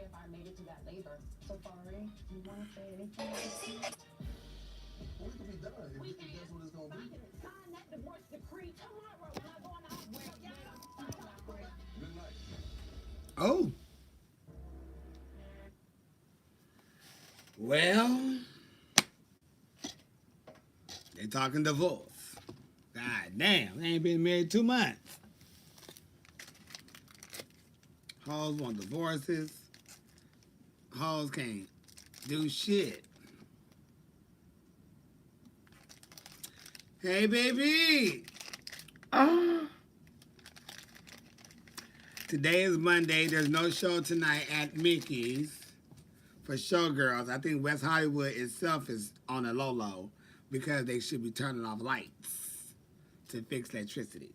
Well, it can be done if that's what it's gonna be. Good night. Oh, well, they talking divorce. God damn, they ain't been married 2 months. Hoes want divorces. Hoes can't do shit. Hey, baby. Oh. Today is Monday. There's no show tonight at Mickey's for Showgirls. I think West Hollywood itself is on a low because they should be turning off lights to fix electricity.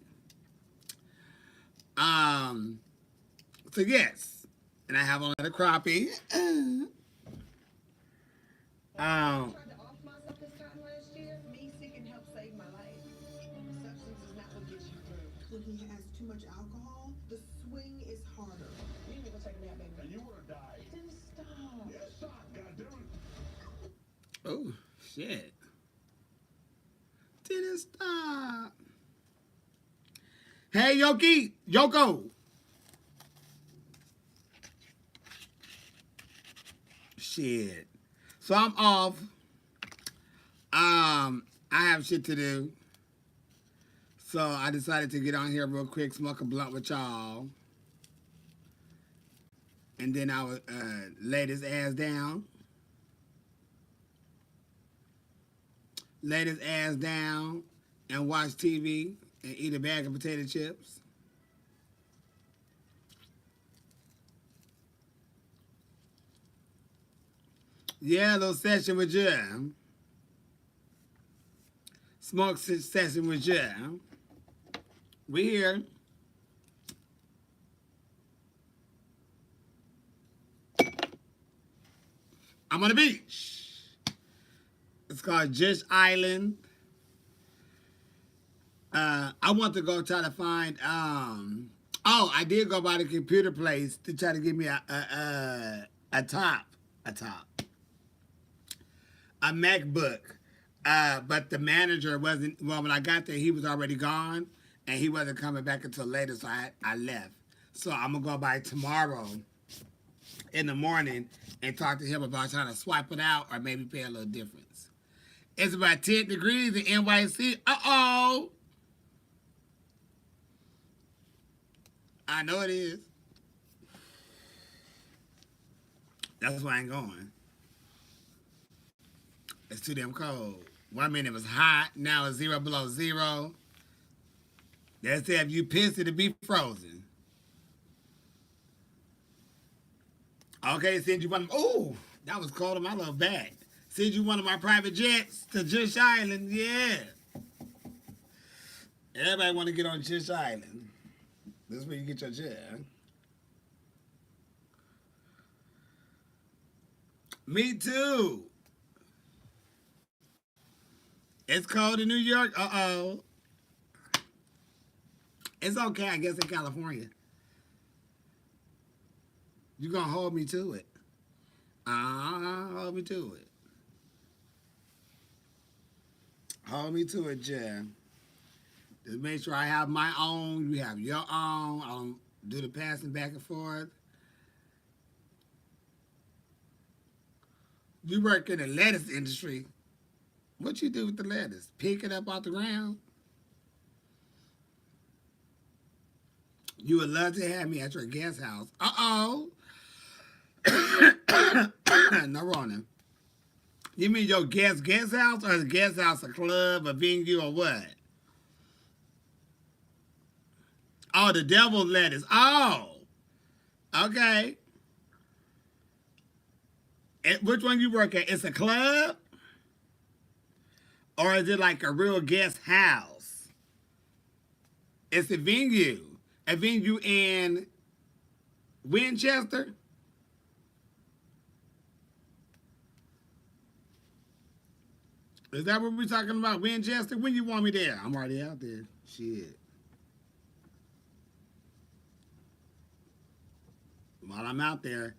So yes, and I have on the crappie. Um, When he has too much alcohol, the swing is harder. And you wanna die. Yes, stop, goddammit. oh shit! Didn't stop. Hey, Yoko. Shit. So I'm off. I have shit to do. So I decided to get on here real quick, smoke a blunt with y'all. And then I would lay this ass down. Lay this ass down and watch TV and eat a bag of potato chips. Yeah, a little session with you. Smoke session with you. We here. I'm on the beach. It's called Jush Island. I want to go try to find. I did go by the computer place to try to give me a top, a MacBook. But the manager wasn't. Well, when I got there, he was already gone, and he wasn't coming back until later. So I left. So I'm gonna go by tomorrow in the morning and talk to him about trying to swipe it out or maybe pay a little difference. It's about 10 degrees in NYC. Uh-oh. I know it is. That's why I ain't going. It's too damn cold. 1 minute it was hot. Now it's 0 below zero. They said if you piss, it'll be frozen. Okay, send you one. Oh, that was cold in my little bag. Send you one of my private jets to Jush Island. Yeah. Everybody want to get on Jush Island. This is where you get your jet. Me too. It's cold in New York. Uh-oh. It's okay, I guess, in California. You're going to hold me to it. Hold me to it. Hold me to it, Jen. Just make sure I have my own, you have your own. I don't do the passing back and forth. You work in the lettuce industry. What you do with the lettuce? Pick it up off the ground? You would love to have me at your guest house. Uh-oh. No running. You mean your guest house or the guest house a club, a venue, or what? Oh, the devil's lettuce. Oh. Okay. Which one you work at? It's a club? Or is it like a real guest house? It's a venue. A venue in Winchester? Is that what we're talking about? Winchester? When you want me there? I'm already out there. Shit. While I'm out there,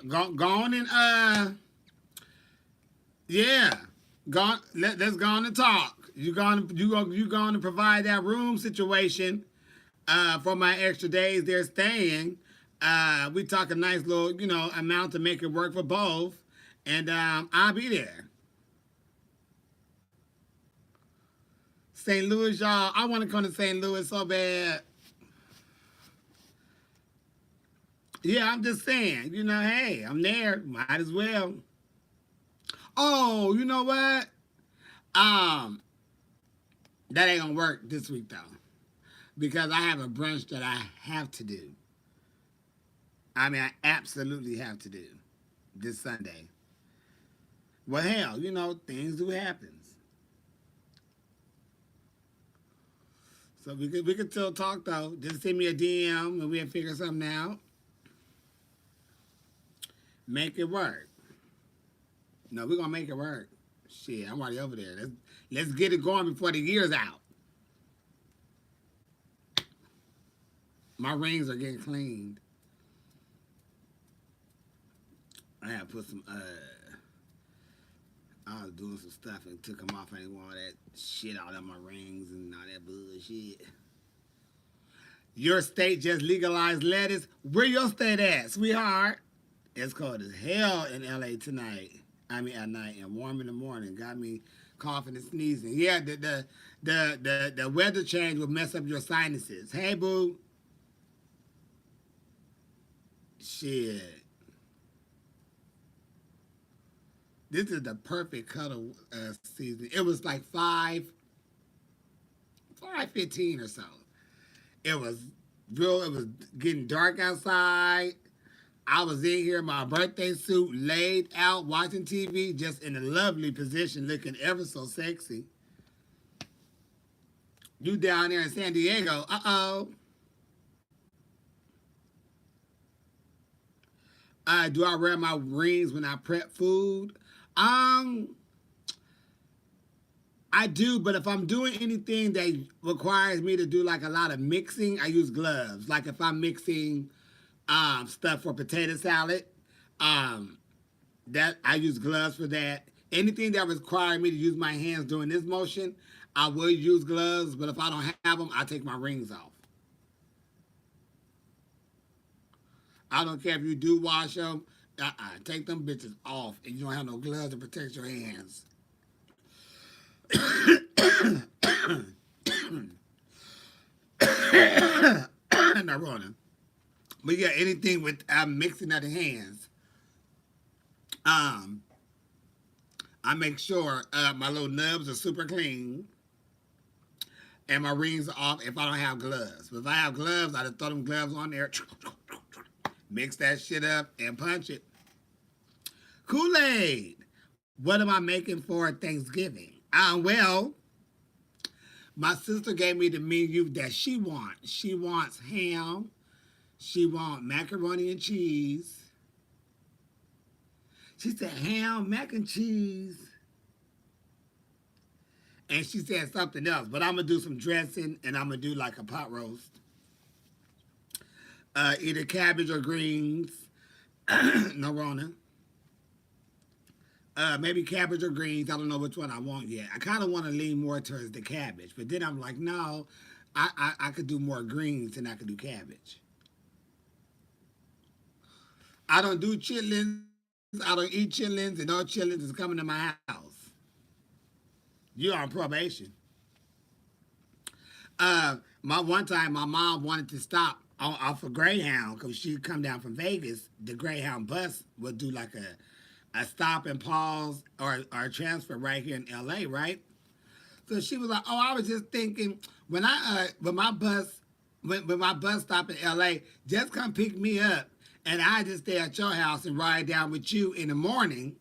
go on and yeah, let's go on and talk. You going to provide that room situation for my extra days they're staying. We talk a nice little amount to make it work for both, and I'll be there. St. Louis, y'all. I want to come to St. Louis so bad. Yeah, I'm just saying. Hey, I'm there. Might as well. Oh, you know what? Um, that ain't gonna work this week though, because I have a brunch that I have to do. I mean, I absolutely have to do this Sunday. Well, hell, things do happen. So we could still talk though. Just send me a DM and we'll figure something out. Make it work. No, we're gonna make it work. Shit, I'm already over there. Let's get it going before the year's out. My rings are getting cleaned. I had to put some I was doing some stuff and took them off. I didn't want all that shit out of my rings and all that bullshit. Your state just legalized lettuce. Where your state at, sweetheart? It's cold as hell in LA tonight. I mean at night and warm in the morning. Got me coughing and sneezing. Yeah, the weather change will mess up your sinuses. Hey boo. Shit. This is the perfect cuddle season. It was like 5:15 or so. It was real. It was getting dark outside. I was in here in my birthday suit, laid out, watching TV, just in a lovely position, looking ever so sexy. You down there in San Diego? Do I wear my rings when I prep food? I do, but if I'm doing anything that requires me to do like a lot of mixing, I use gloves. Like if I'm mixing stuff for potato salad, that I use gloves for that. Anything that requires me to use my hands doing this motion, I will use gloves. But if I don't have them, I take my rings off. I don't care if you do wash them. Take them bitches off, and you don't have no gloves to protect your hands. Not running. But yeah, anything with mixing of the hands. I make sure my little nubs are super clean and my rings are off if I don't have gloves. But if I have gloves, I just throw them gloves on there, mix that shit up and punch it. Kool-Aid. What am I making for Thanksgiving? Well, my sister gave me the menu that she wants. She wants ham. She wants macaroni and cheese. She said ham, mac and cheese. And she said something else, but I'm going to do some dressing and I'm going to do like a pot roast. Either cabbage or greens. No Rona. Maybe cabbage or greens. I don't know which one I want yet. I kind of want to lean more towards the cabbage, but then I'm like, no, I could do more greens than I could do cabbage. I don't do chitlins. I don't eat chitlins, and no chitlins is coming to my house. You're on probation. One time, my mom wanted to stop off a Greyhound because she'd come down from Vegas. The Greyhound bus would do like a stop and pause or a transfer right here in LA, right? So she was like, "Oh, I was just thinking when my bus stop in LA, just come pick me up, and I just stay at your house and ride down with you in the morning.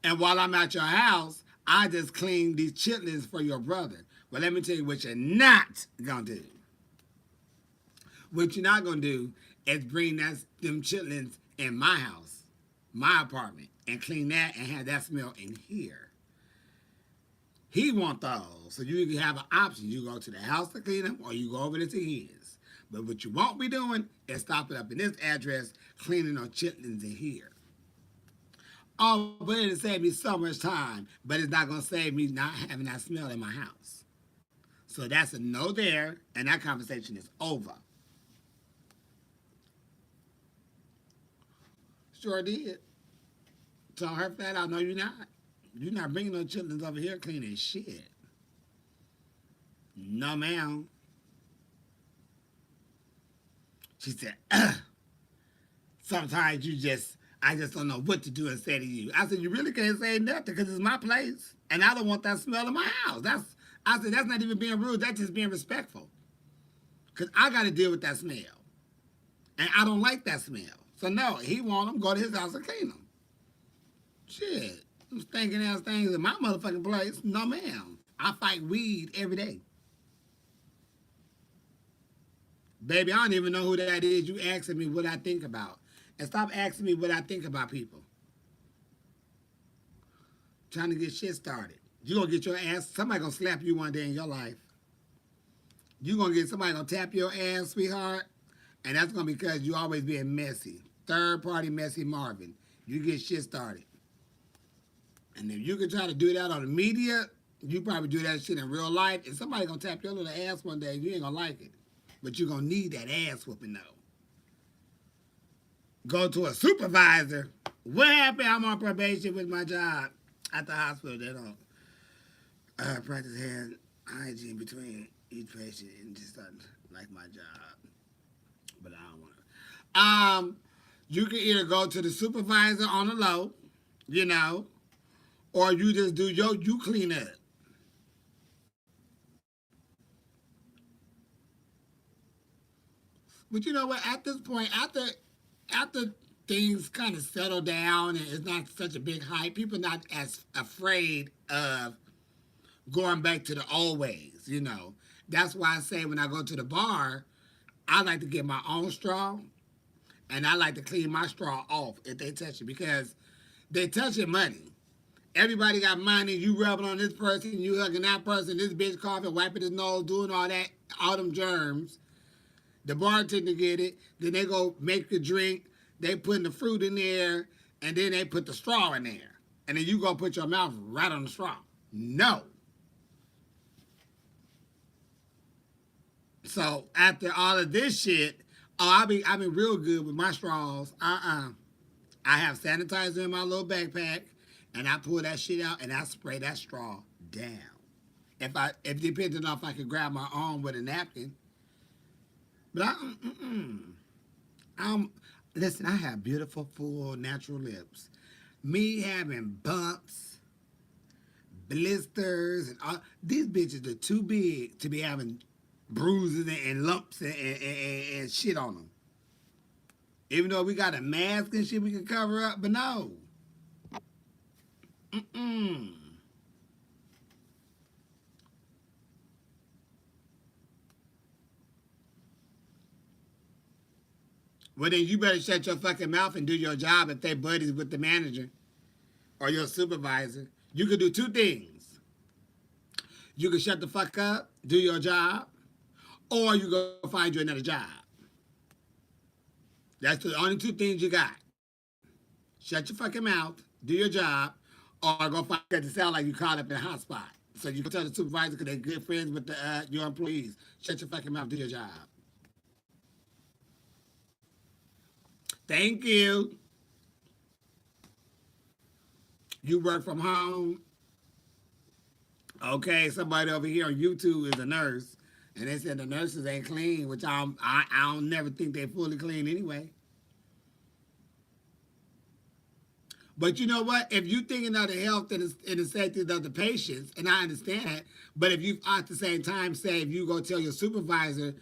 And while I'm at your house, I just clean these chitlins for your brother." Well, let me tell you what you're not gonna do. What you're not gonna do is bring them chitlins in my house, my apartment, and clean that and have that smell in here. He want those, so you can have an option. You go to the house to clean them, or you go over to his. But what you won't be doing is stopping up in this address, cleaning on chitlins in here. Oh, but it'll save me so much time, but it's not going to save me not having that smell in my house. So that's a no there, and that conversation is over. Sure did. Told her flat out, no, you're not. You're not bringing no chitlins over here cleaning shit. No, ma'am. She said, sometimes I just don't know what to do and say to you. I said, you really can't say nothing because it's my place. And I don't want that smell in my house. I said, that's not even being rude. That's just being respectful. Because I got to deal with that smell. And I don't like that smell. So, no, he want them, go to his house and clean them. Shit. Them stinking ass things in my motherfucking place. No, ma'am. I fight weed every day. Baby, I don't even know who that is. You asking me what I think about. And stop asking me what I think about people. Trying to get shit started. You gonna get your ass, somebody gonna slap you one day in your life. You gonna get somebody gonna tap your ass, sweetheart. And that's gonna be because you always being messy. Third party messy Marvin. You get shit started. And if you can try to do that on the media, you probably do that shit in real life. And somebody gonna tap your little ass one day, you ain't gonna like it. But you're gonna need that ass whooping though. Go to a supervisor. What happened? I'm on probation with my job at the hospital. They don't practice hand hygiene between each patient and just doesn't like my job. But I don't want to. You can either go to the supervisor on the low, you know, or you just do you clean up. But you know what? At this point, after things kind of settle down and it's not such a big hype, people are not as afraid of going back to the old ways, you know. That's why I say when I go to the bar, I like to get my own straw and I like to clean my straw off if they touch it because they touching money. Everybody got money, you rubbing on this person, you hugging that person, this bitch coughing, wiping his nose, doing all that, all them germs. The bartender get it, then they go make the drink, they putting the fruit in there, and then they put the straw in there. And then you go put your mouth right on the straw. No. So after all of this shit, I be real good with my straws. I have sanitizer in my little backpack, and I pull that shit out and I spray that straw down. If depending on if I could grab my arm with a napkin. But listen, I have beautiful, full, natural lips. Me having bumps, blisters, and all these bitches are too big to be having bruises and lumps and shit on them. Even though we got a mask and shit we can cover up, but no. Well, then you better shut your fucking mouth and do your job if they buddies with the manager or your supervisor. You could do two things. You can shut the fuck up, do your job, or you go find you another job. That's the only two things you got. Shut your fucking mouth, do your job, or go find it to sound like you caught up in a hot spot. So you can tell the supervisor because they're good friends with your employees. Shut your fucking mouth, do your job. Thank you. You work from home. Okay, somebody over here on YouTube is a nurse, and they said the nurses ain't clean, which I don't never think they fully clean anyway. But you know what? If you're thinking of the health and the safety of the patients, and I understand that, but if you at the same time say if you go tell your supervisor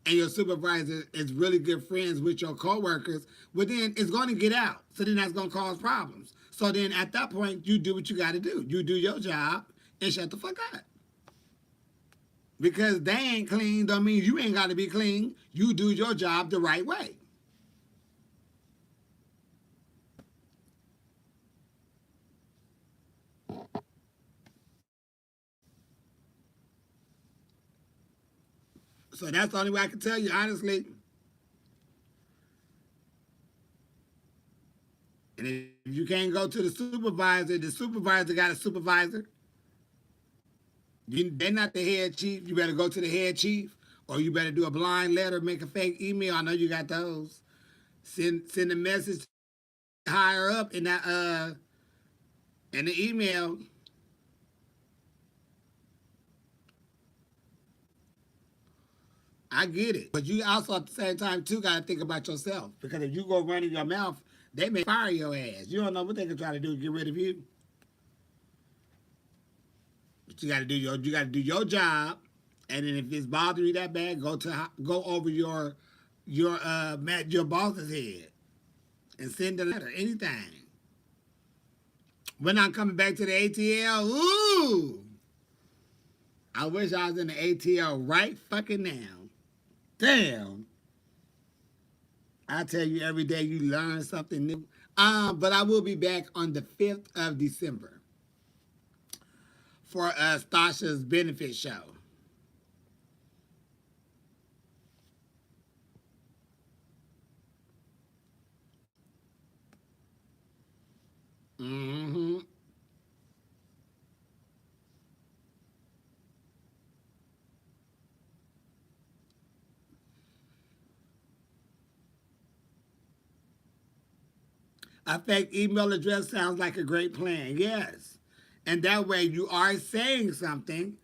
and your supervisor is really good friends with your coworkers, well then it's going to get out. So then that's going to cause problems. So then at that point, you do what you got to do. You do your job and shut the fuck up. Because they ain't clean don't mean you ain't got to be clean. You do your job the right way. So that's the only way I can tell you, honestly. And if you can't go to the supervisor got a supervisor. They're not the head chief. You better go to the head chief, or you better do a blind letter, make a fake email. I know you got those. Send a message higher up in the email. I get it, but you also at the same time too got to think about yourself, because if you go running your mouth, they may fire your ass. You don't know what they can try to do to get rid of you. But you got to do your job, and then if it's bothering you that bad, go over your boss's head and send a letter. Anything. We're not coming back to the ATL. Ooh, I wish I was in the ATL right fucking now. Damn. I tell you, every day you learn something new. But I will be back on the 5th of December for Stasha's benefit show. Mm-hmm. A fake email address sounds like a great plan. Yes. And that way you are saying something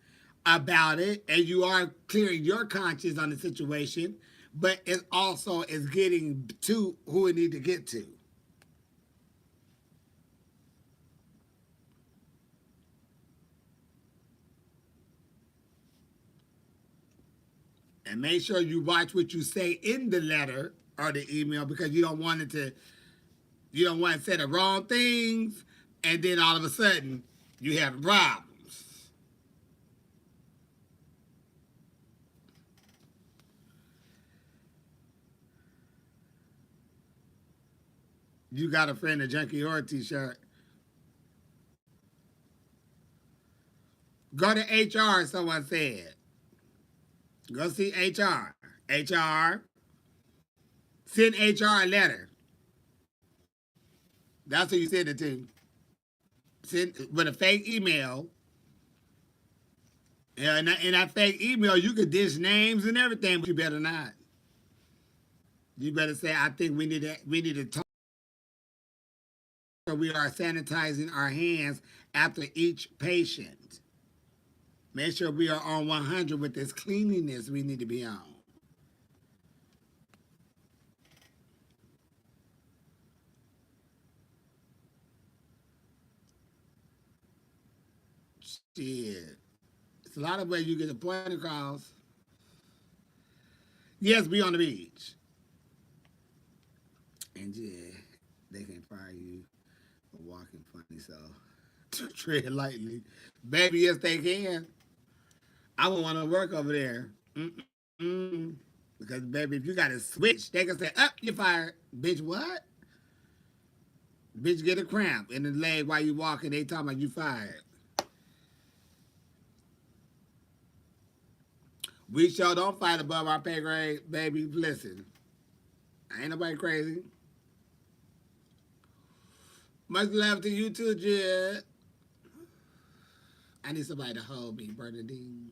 about it, and you are clearing your conscience on the situation, but it also is getting to who it need to get to. And make sure you watch what you say in the letter or the email, because you don't want to say the wrong things, and then all of a sudden you have problems. You got a friend, a Junkie Horror t-shirt. Go to HR, someone said. Go see HR. HR. Send HR a letter. That's who you send it to. Send with a fake email. Yeah, in that fake email, you could dish names and everything, but you better not. You better say, I think we need to talk. We are sanitizing our hands after each patient. Make sure we are on 100 with this cleanliness we need to be on. Shit. It's a lot of ways you get the point across. Yes, be on the beach. And yeah, they can fire you for walking funny, so tread lightly. Baby, yes, they can. I wouldn't want to work over there. Mm-mm. Because, baby, if you got to switch, they can say, up, you're fired. Bitch, what? Bitch, get a cramp in the leg while you walking. They talking about you fired. We sure don't fight above our pay grade, baby. Listen, ain't nobody crazy. Much love to you too, Jed. I need somebody to hold me, Bernadine.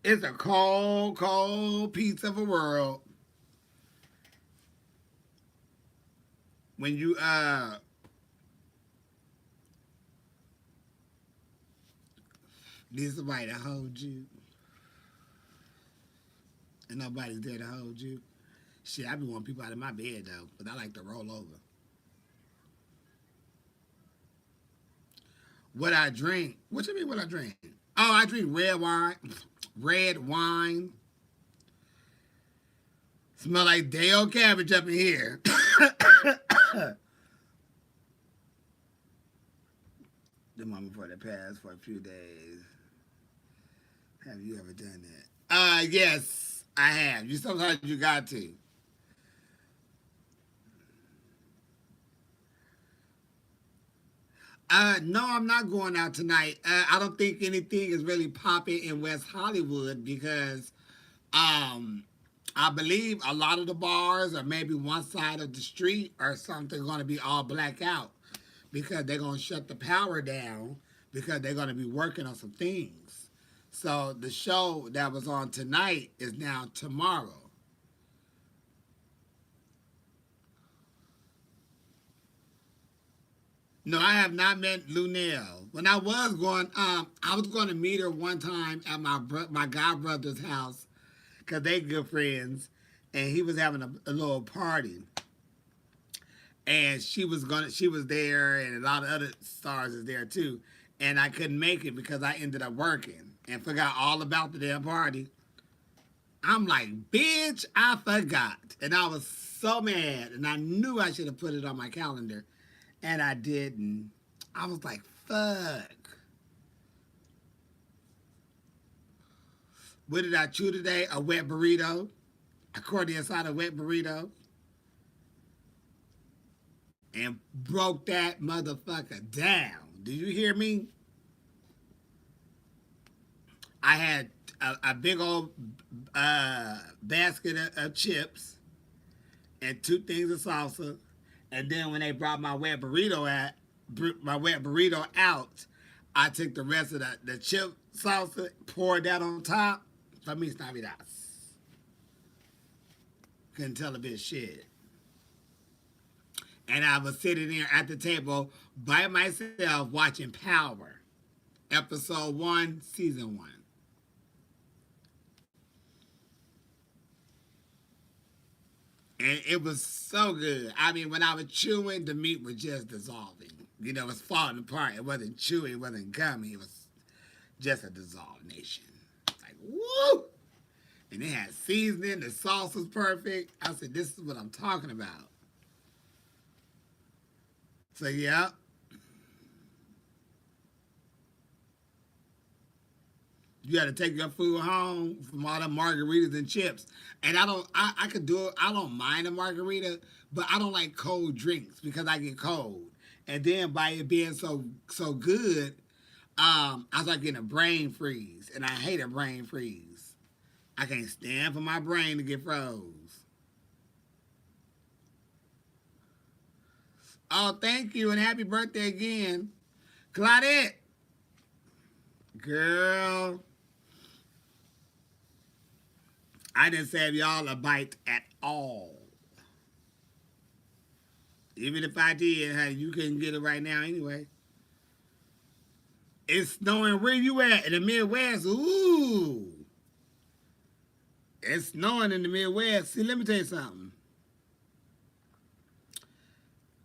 It's a cold, cold piece of a world. When you need somebody to hold you, and nobody's there to hold you. Shit, I be wanting people out of my bed though, but I like to roll over. What I drink? What you mean? What I drink? Oh, I drink red wine. Red wine. Smell like day-old cabbage up in here. The mama for the past for a few days. Have you ever done that? Yes, I have. You sometimes you got to. No, I'm not going out tonight. I don't think anything is really popping in West Hollywood because um, I believe a lot of the bars or maybe one side of the street or something going to be all black out because they're going to shut the power down because they're going to be working on some things. So the show that was on tonight is now tomorrow. No, I have not met Lunel. When I was going to meet her one time at my god brother's house because they good friends, and he was having a little party, and she was there, and a lot of other stars is there too, and I couldn't make it because I ended up working and forgot all about the damn party. I'm like, bitch, I forgot, and I was so mad, and I knew I should have put it on my calendar, and I didn't. I was like, fuck. What did I chew today? A wet burrito. I caught inside a wet burrito and broke that motherfucker down. Do you hear me? I had a big old basket of chips and two things of salsa. And then when they brought my wet burrito out, I took the rest of the chip salsa, poured that on top. For me, it's Navidad. Couldn't tell a bit shit. And I was sitting there at the table by myself watching Power, episode 1, season 1. And it was so good. I mean, when I was chewing, the meat was just dissolving. You know, it was falling apart. It wasn't chewy, it wasn't gummy. It was just a dissolved nation. Like, woo! And it had seasoning. The sauce was perfect. I said, this is what I'm talking about. So, yeah. You got to take your food home from all the margaritas and chips. And I could do it. I don't mind a margarita, but I don't like cold drinks because I get cold. And then by it being so good, I start getting a brain freeze. And I hate a brain freeze. I can't stand for my brain to get froze. Oh, thank you, and happy birthday again. Claudette. Girl. I didn't save y'all a bite at all. Even if I did, honey, you couldn't get it right now anyway. It's snowing where you at? In the Midwest? Ooh. It's snowing in the Midwest. See, let me tell you something.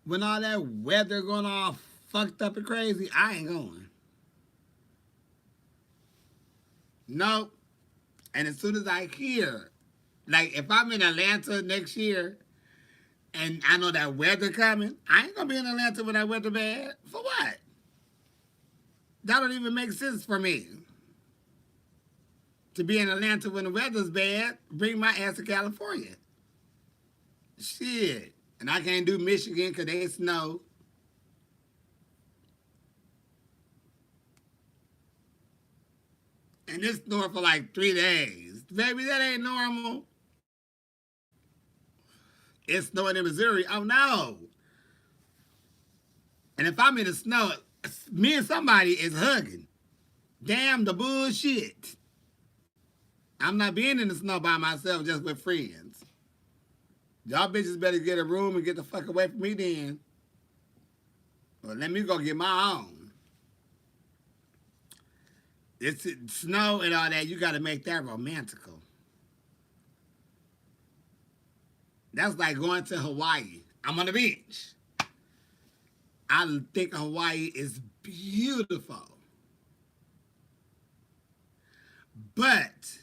When all that weather going all fucked up and crazy, I ain't going. Nope. And as soon as I hear, like if I'm in Atlanta next year and I know that weather coming, I ain't gonna be in Atlanta when that weather bad. For what? That don't even make sense for me. To be in Atlanta when the weather's bad, bring my ass to California. Shit. And I can't do Michigan because they snow. And it's snowing for like 3 days. Baby, that ain't normal. It's snowing in Missouri. Oh, no. And if I'm in the snow, me and somebody is hugging. Damn the bullshit. I'm not being in the snow by myself just with friends. Y'all bitches better get a room and get the fuck away from me then. Well, let me go get my own. It's snow and all that. You got to make that romantical. That's like going to Hawaii. I'm on the beach. I think Hawaii is beautiful. But,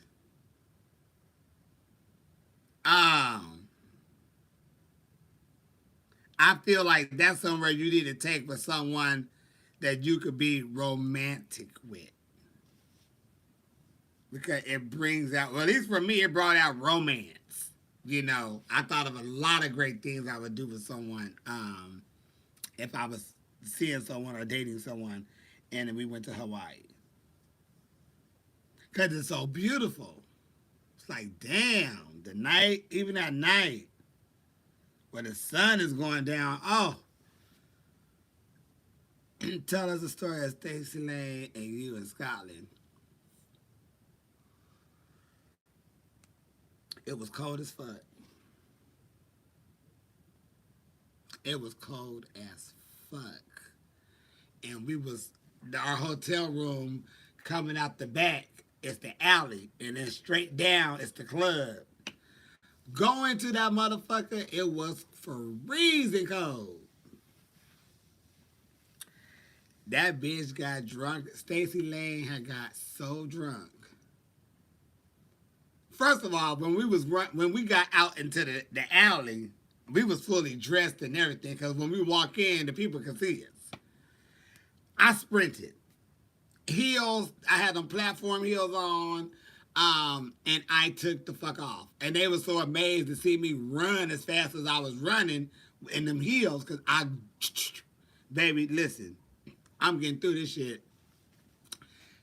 I feel like that's somewhere you need to take with someone that you could be romantic with. Because it brings out, well, at least for me, it brought out romance. You know, I thought of a lot of great things I would do with someone if I was seeing someone or dating someone, and then we went to Hawaii because it's so beautiful. It's like, damn, the night, even at night, where the sun is going down. Oh, tell us the story of Stacey Lane and you in Scotland. It was cold as fuck. It was cold as fuck. And we was, our hotel room coming out the back, it's the alley. And then straight down, it's the club. Going to that motherfucker, it was freezing cold. That bitch got drunk. Stacey Lane had got so drunk. First of all, when we got out into the alley, we was fully dressed and everything because when we walk in, the people could see us. I sprinted. Heels, I had them platform heels on, and I took the fuck off. And they were so amazed to see me run as fast as I was running in them heels because baby, listen, I'm getting through this shit.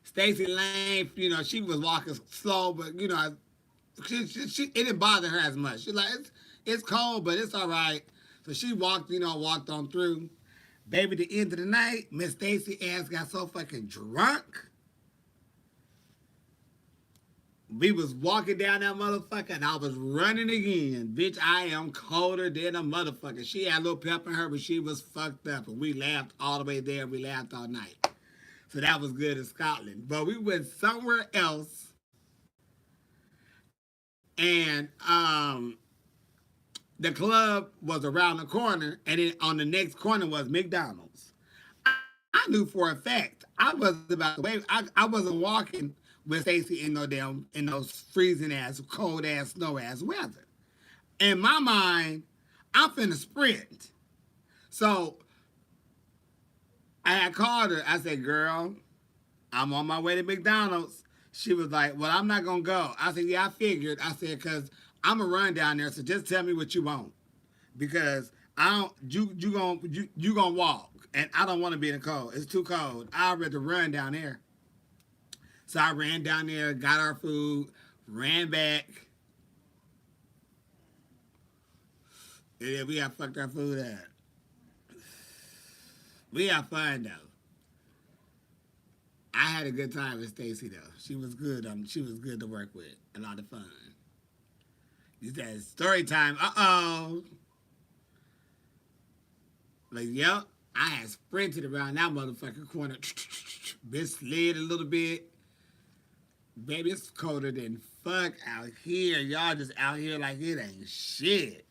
Stacey Lane, she was walking slow, but, it didn't bother her as much. She's like, it's cold, but it's all right. So she walked on through. Baby, the end of the night, Miss Stacey ass got so fucking drunk. We was walking down that motherfucker, and I was running again. Bitch, I am colder than a motherfucker. She had a little pep in her, but she was fucked up. And we laughed all the way there. We laughed all night. So that was good in Scotland. But we went somewhere else. And the club was around the corner, and then on the next corner was McDonald's. I knew for a fact I wasn't about to wait. I wasn't walking with Stacey in those freezing ass, cold ass, snow ass weather. In my mind, I'm finna sprint. So I had called her. I said, "Girl, I'm on my way to McDonald's." She was like, "Well, I'm not gonna go." I said, "Yeah, I figured." I said, "Cause I'm gonna run down there, so just tell me what you want, because I don't. You gonna walk, and I don't want to be in the cold. It's too cold. I'd rather run down there." So I ran down there, got our food, ran back. Yeah, we got fucked our food up. We had fun though. I had a good time with Stacey though. She was good. She was good to work with. A lot of fun. You said story time. Like, yep. I had sprinted around that motherfucking corner. Bitch slid a little bit. Baby, it's colder than fuck out here. Y'all just out here like it ain't shit.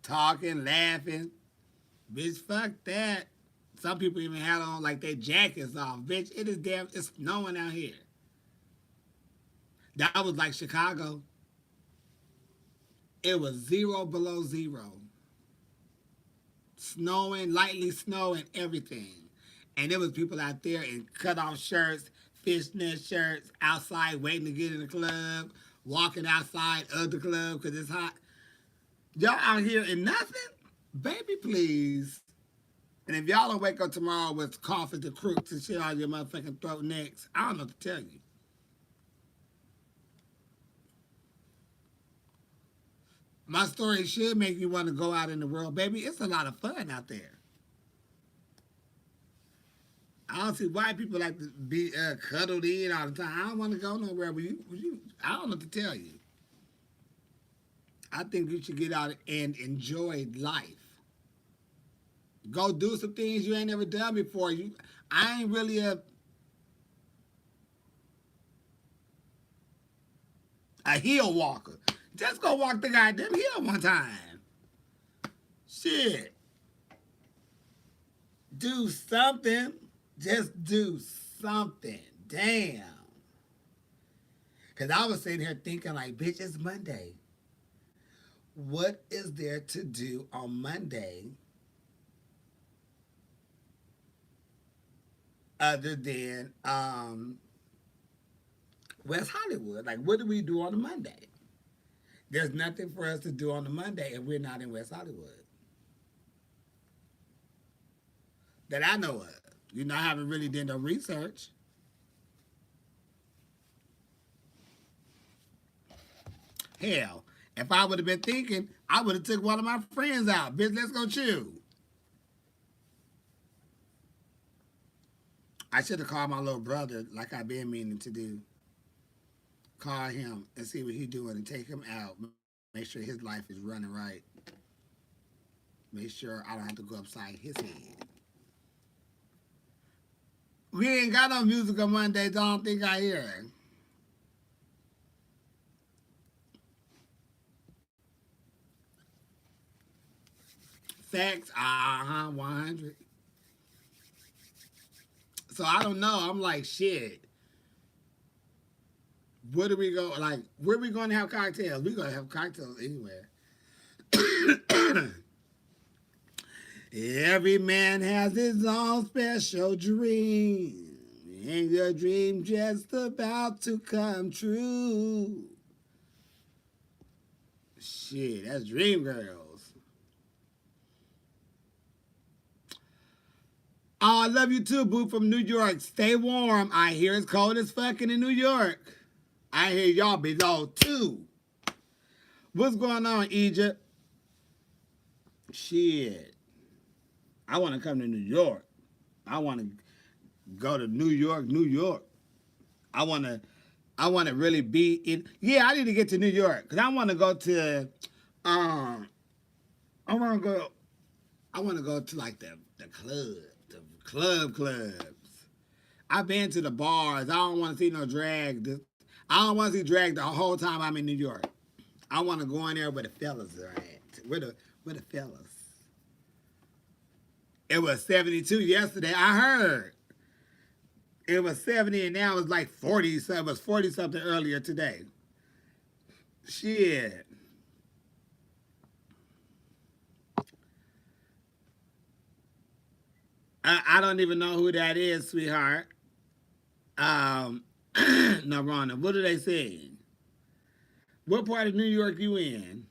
Talking, laughing. Bitch, fuck that. Some people even had on like their jackets off. Bitch, it's snowing out here. That was like Chicago. It was 0 below 0. Snowing, lightly snowing, everything. And there was people out there in cut-off shirts, fishnet shirts, outside waiting to get in the club, walking outside of the club because it's hot. Y'all out here in nothing? Baby, please. And if y'all don't wake up tomorrow with coughing the crooks and shit on your motherfucking throat next, I don't know what to tell you. My story should make you want to go out in the world, baby. It's a lot of fun out there. I don't see why people like to be cuddled in all the time. I don't want to go nowhere with you. I don't know what to tell you. I think you should get out and enjoy life. Go do some things you ain't never done before. I ain't really a hill walker. Just go walk the goddamn hill one time. Shit. Do something. Just do something. Damn. Because I was sitting here thinking like, bitch, it's Monday. What is there to do on Monday other than West Hollywood? Like, what do we do on a Monday? There's nothing for us to do on a Monday if we're not in West Hollywood. that I know of. You know, I haven't really done no research. Hell, if I would have been thinking, I would have took one of my friends out. Bitch, let's go chill. I should have called my little brother like I've been meaning to do. Call him and see what he doing and take him out. Make sure his life is running right. Make sure I don't have to go upside his head. We ain't got no music on Mondays. I don't think I hear. Facts, 100. So I don't know. I'm like, shit. Where do we go? Like, where we going to have cocktails? We gonna have cocktails anywhere. Every man has his own special dream, and your dream just about to come true. Shit, that's Dream Girls. Oh, I love you too, boo, from New York. Stay warm. I hear it's cold as fucking in New York. I hear y'all below too. What's going on, Egypt? Shit. I want to come to New York. I want to go to New York, New York. I want to really be in. Yeah, I need to get to New York because I want to go to. I want to go. I want to go to like the clubs. I've been to the bars. I don't want to see no drag. I don't want to see drag the whole time I'm in New York. I want to go in there where the fellas are at. Where the fellas. It was 72 yesterday. I heard. It was 70 and now it's like 40. So it was 40 something earlier today. Shit. I don't even know who that is, sweetheart. No, Rhonda, what are they saying? What part of New York you in?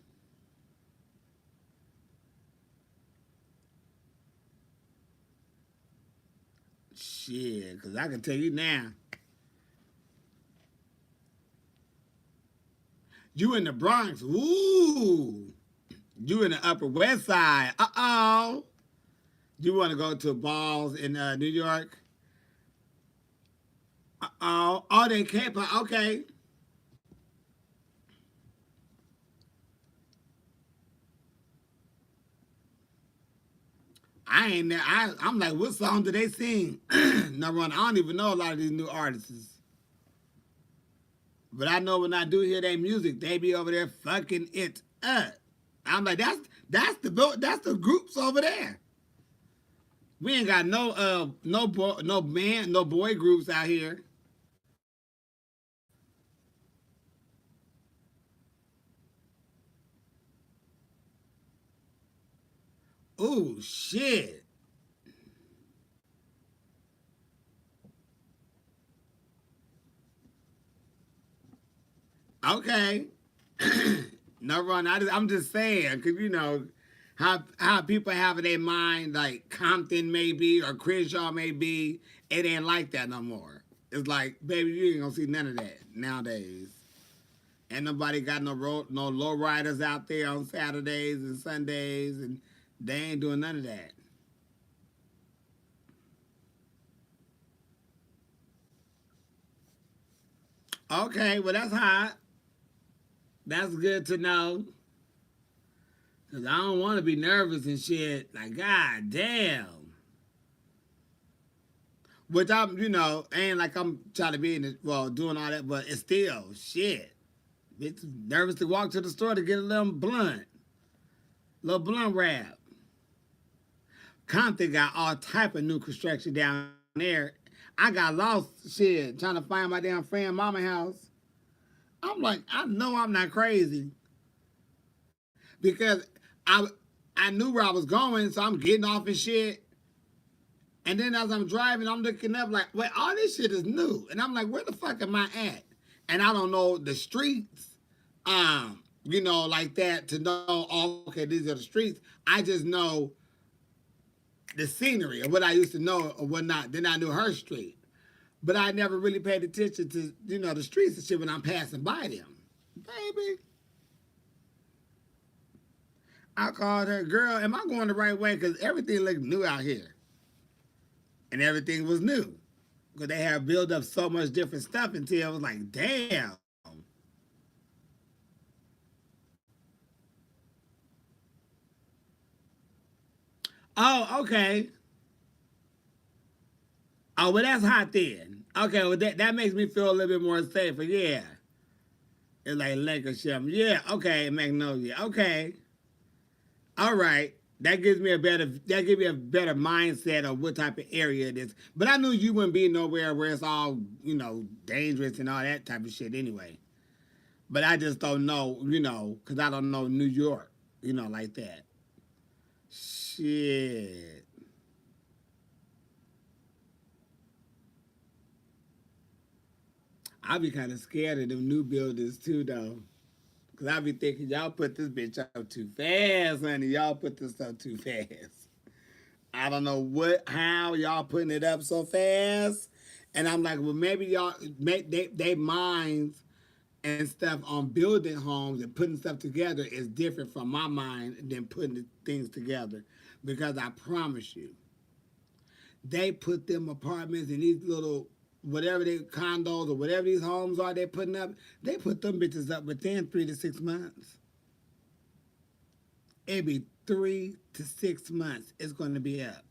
Shit, because I can tell you now. You in the Bronx. Ooh. You in the Upper West Side. Uh-oh. You want to go to balls in New York? Uh-oh. Oh, they can't. Okay. I ain't there. I'm like, what song do they sing? No, run. I don't even know a lot of these new artists. But I know when I do hear their music, they be over there fucking it up. I'm like, that's the groups over there. We ain't got no boy groups out here. Oh shit. Okay. No run. I'm just saying, cause you know how people have in their mind like Compton maybe or Crenshaw maybe. It ain't like that no more. It's like, baby, you ain't gonna see none of that nowadays. Ain't nobody got no low riders out there on Saturdays and Sundays, and they ain't doing none of that. Okay, well that's hot. That's good to know. Cause I don't want to be nervous and shit. Like, god damn. Which I'm, ain't like I'm trying to be in it, well, doing all that, but it's still shit. Bitch, nervous to walk to the store to get a little blunt wrap. Compton got all type of new construction down there. I got lost shit trying to find my damn friend mama house. I'm like, I know I'm not crazy because I knew where I was going, so I'm getting off and shit. And then as I'm driving, I'm looking up like, wait, all this shit is new. And I'm like, where the fuck am I at? And I don't know the streets, like that to know, oh, okay, these are the streets. I just know the scenery of what I used to know or whatnot. Then I knew her street. But I never really paid attention to, the streets and shit when I'm passing by them. Baby. I called her, girl, am I going the right way? Because everything looked new out here. And everything was new. Because they have built up so much different stuff until I was like, damn. Oh, okay. Oh, well, that's hot then. Okay, well, that makes me feel a little bit more safer. Yeah. It's like Lancashire. Yeah, okay, Magnolia. Okay. All right. That gives me a better mindset of what type of area it is. But I knew you wouldn't be nowhere where it's all, dangerous and all that type of shit anyway. But I just don't know, because I don't know New York, like that. Shit. I be kind of scared of them new buildings too, though. Cause I be thinking y'all put this bitch up too fast, honey. Y'all put this up too fast. I don't know how y'all putting it up so fast. And I'm like, well, maybe y'all make they minds and stuff on building homes and putting stuff together is different from my mind than putting the things together. Because I promise you, they put them apartments in these little whatever they condos or whatever these homes are they putting up, they put them bitches up within 3 to 6 months. It'd be 3 to 6 months. It's going to be up.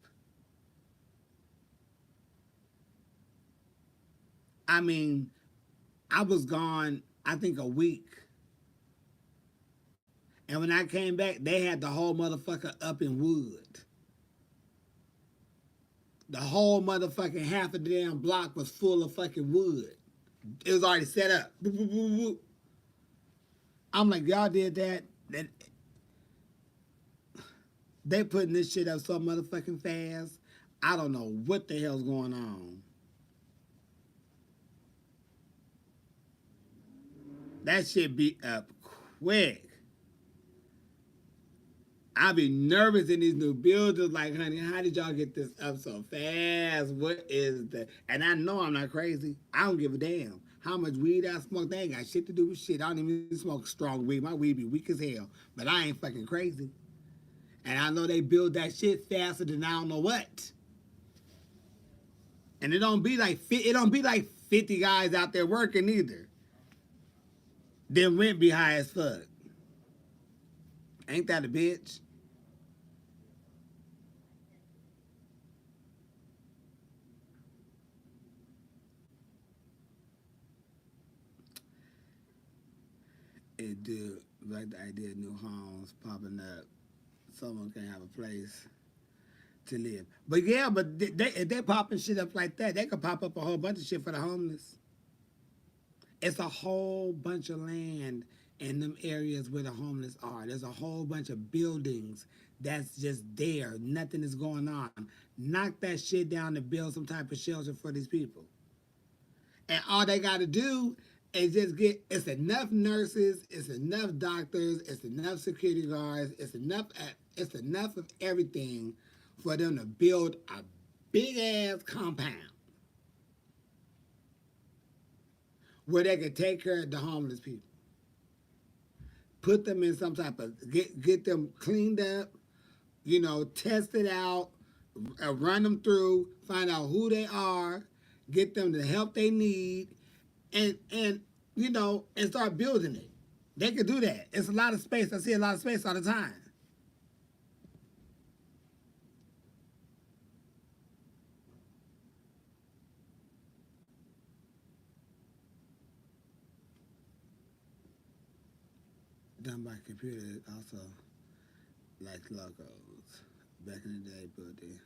I mean, I was gone, I think, a week. And when I came back, they had the whole motherfucker up in wood. The whole motherfucking half of the damn block was full of fucking wood. It was already set up. I'm like, y'all did that? They putting this shit up so motherfucking fast. I don't know what the hell's going on. That shit be up quick. I be nervous in these new buildings. Like, honey, how did y'all get this up so fast? What is that? And I know I'm not crazy. I don't give a damn how much weed I smoke. They ain't got shit to do with shit. I don't even smoke strong weed. My weed be weak as hell. But I ain't fucking crazy. And I know they build that shit faster than I don't know what. And it don't be like 50 guys out there working either. Then rent be high as fuck. Ain't that a bitch? It do like the idea of new homes popping up. Someone can have a place to live. But yeah, but if they popping shit up like that, they could pop up a whole bunch of shit for the homeless. It's a whole bunch of land in them areas where the homeless are. There's a whole bunch of buildings that's just there. Nothing is going on. Knock that shit down to build some type of shelter for these people. And all they got to do is just it's enough nurses, it's enough doctors, it's enough security guards, it's enough of everything for them to build a big ass compound where they can take care of the homeless people. Put them in some type of get them cleaned up, test it out, run them through, find out who they are, get them the help they need, and start building it. They could do that. It's a lot of space. I see a lot of space all the time. Done by computer also like logos. Back in the day, but they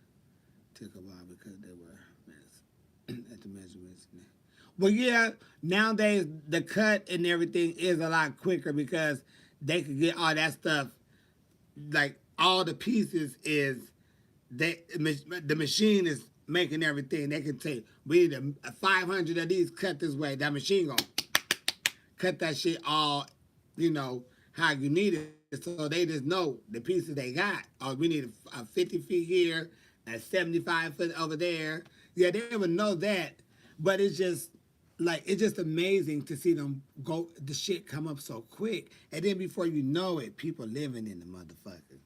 took a while because they were at the measurements. Well, yeah, nowadays the cut and everything is a lot quicker because they could get all that stuff. Like all the pieces is the machine is making everything. They can take we need a 500 of these cut this way. That machine gonna cut that shit all, how you need it. So they just know the pieces they got. Oh, we need a 50 feet here, at 75 foot over there. Yeah, they would know that, but it's just amazing to see them go. The shit come up so quick, and then before you know it, people living in the motherfucker.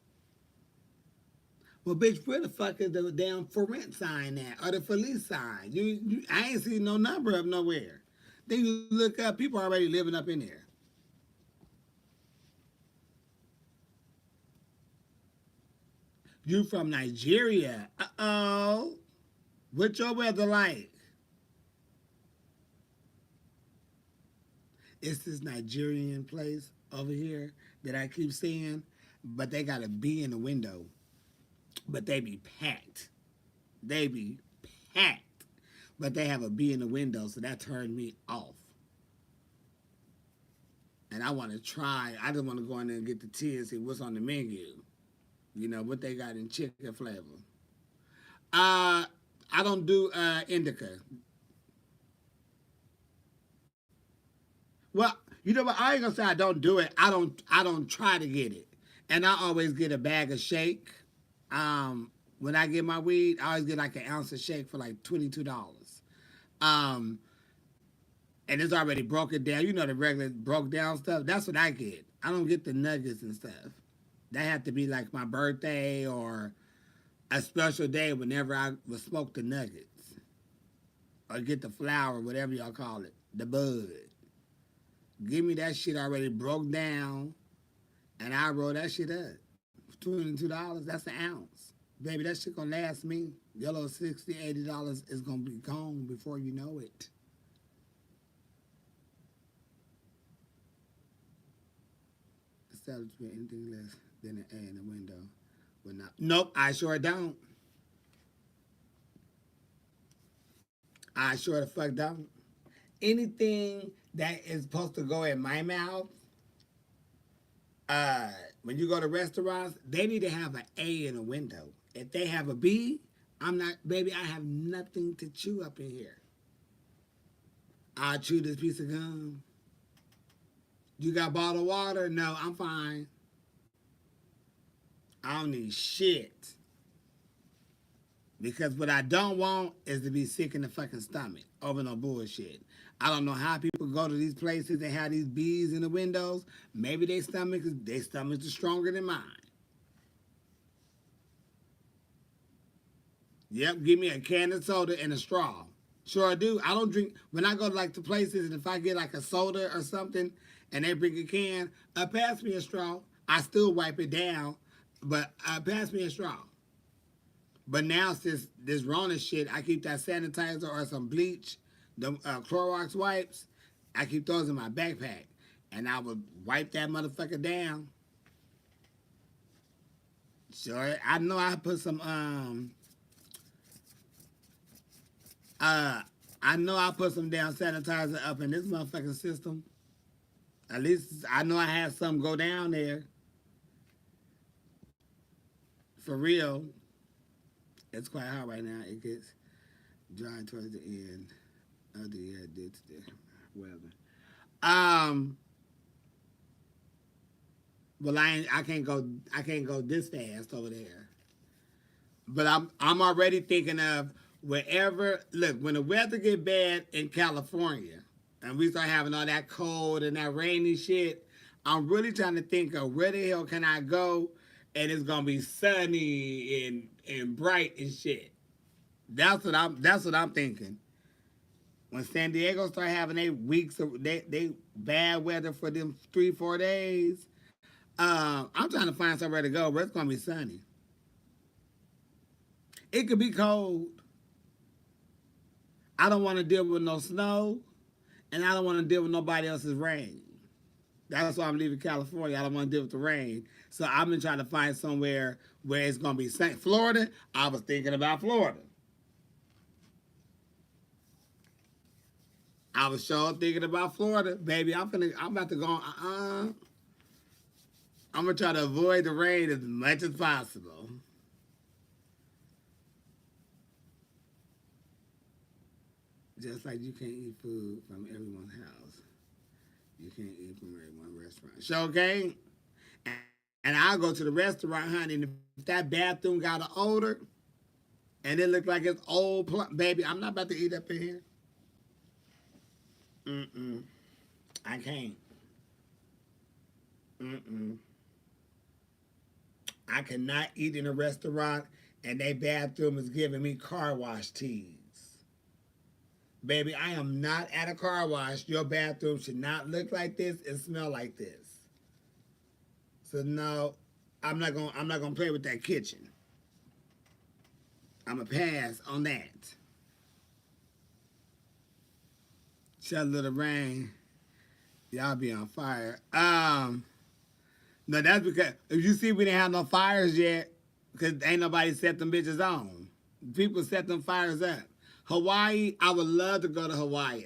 Well, bitch, where the fuck is the damn for rent sign at, or the for lease sign? I ain't seen no number up nowhere. Then you look up, people already living up in there. You from Nigeria? Uh-oh. What's your weather like? It's this Nigerian place over here that I keep seeing, but they got a bee in the window, but they be packed. They be packed, but they have a bee in the window, so that turned me off. And I want to try. I just want to go in there and get the tea and see what's on the menu. You know what they got in chicken flavor. Uh, I don't do indica. Well, you know what? I ain't gonna say I don't do it. I don't try to get it, and I always get a bag of shake. When I get my weed, I always get like an ounce of shake for like $22. Um, and it's already broken down. You know the regular broke down stuff. That's what I get. I don't get the nuggets and stuff. That have to be like my birthday or a special day whenever I would smoke the nuggets or get the flower, whatever y'all call it, the bud. Give me that shit already broke down, and I roll that shit up. $22, that's an ounce. Baby, that shit gonna last me. Yellow $60, $80 is gonna be gone before you know it. Establish anything less than an A in the window. But not. Nope, I sure don't. I sure the fuck don't. Anything that is supposed to go in my mouth, uh, when you go to restaurants, they need to have an A in a window. If they have a B, I'm not, baby, I have nothing to chew up in here. I'll chew this piece of gum. You got bottled water? No, I'm fine. I don't need shit. Because what I don't want is to be sick in the fucking stomach over no bullshit. I don't know how people go to these places and have these bees in the windows. Maybe their stomachs are stronger than mine. Yep, give me a can of soda and a straw. Sure I do. I don't drink when I go to like the places, and if I get like a soda or something and they bring a can, pass me a straw. I still wipe it down, but pass me a straw. But now since this Rona shit, I keep that sanitizer or some bleach, the Clorox wipes. I keep those in my backpack, and I would wipe that motherfucker down. Sure, I know I put some I know I put some damn sanitizer up in this motherfucking system. At least I know I had some go down there. For real. It's quite hot right now. It gets dry towards the end of the year due to the weather. Um, well, I can't go this fast over there. But I'm already thinking of wherever. Look, when the weather get bad in California, and we start having all that cold and that rainy shit, I'm really trying to think of where the hell can I go, and it's gonna be sunny and bright and shit. That's what I'm thinking. When San Diego start having they bad weather for them 3 4 days, I'm trying to find somewhere to go where it's gonna be sunny. It could be cold. I don't want to deal with no snow, and I don't want to deal with nobody else's rain. That's why I'm leaving California. I don't want to deal with the rain. So I've been trying to find somewhere where it's gonna be sunny. Florida. I was thinking about Florida. I was sure thinking about Florida, baby. I'm about to go. I'm gonna try to avoid the rain as much as possible. Just like you can't eat food from everyone's house, you can't eat from everyone's restaurant. Sure can. And I'll go to the restaurant, honey, and if that bathroom got an odor, And it looked like it's old baby. I'm not about to eat up in here. Mm-mm. I can't. Mm-mm. I cannot eat in a restaurant and their bathroom is giving me car wash teas. Baby, I am not at a car wash. Your bathroom should not look like this and smell like this. So no, I'm not gonna play with that kitchen. I'm gonna pass on that. Shed a little rain. Y'all be on fire. No, that's because if you see we didn't have no fires yet, because ain't nobody set them bitches on. People set them fires up. Hawaii, I would love to go to Hawaii.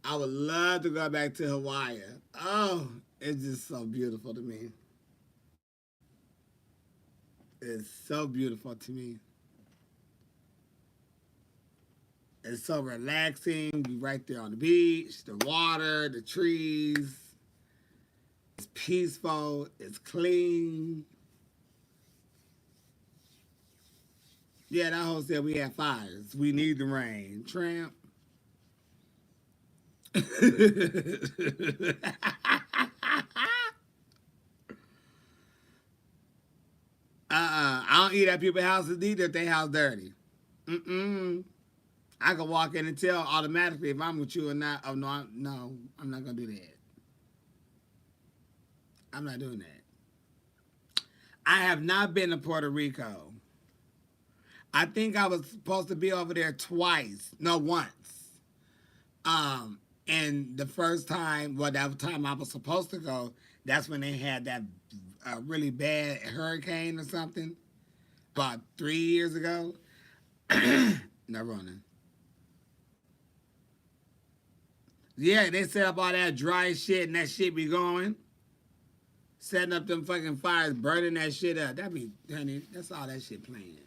I would love to go back to Hawaii. Oh, it's just so beautiful to me. It's so beautiful to me. It's so relaxing. You right there on the beach, the water, the trees. It's peaceful. It's clean. Yeah, that whole said we had fires. We need the rain. Tramp. I don't eat at people's houses either if they house dirty. Mm-mm. I can walk in and tell automatically if I'm with you or not. Oh, no, no, I'm not going to do that. I'm not doing that. I have not been to Puerto Rico. I think I was supposed to be over there twice. No, once. Um, and the first time, well, that time I was supposed to go, that's when they had that really bad hurricane or something about 3 years ago. Not running. Yeah, they set up all that dry shit and that shit be going. Setting up them fucking fires, burning that shit up. That be, honey, that's all that shit playing.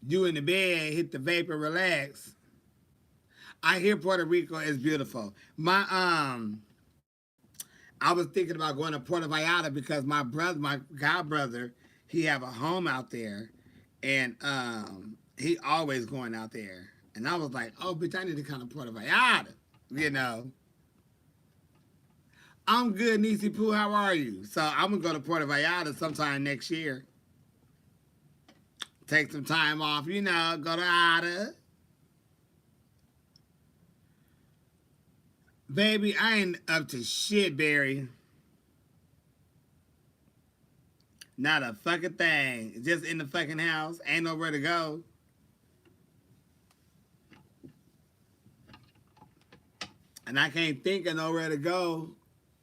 You in the bed, hit the vapor, relax. I hear Puerto Rico is beautiful. I was thinking about going to Puerto Vallarta because my god brother, he have a home out there, and he always going out there. And I was like, oh, bitch, I need to come to Puerto Vallarta. You know, I'm good, Nisi Poo. How are you? So I'm gonna go to Puerto Vallarta sometime next year. Take some time off, you know, go to Ada. Baby, I ain't up to shit, Barry. Not a fucking thing. Just in the fucking house. Ain't nowhere to go. And I can't think of nowhere to go.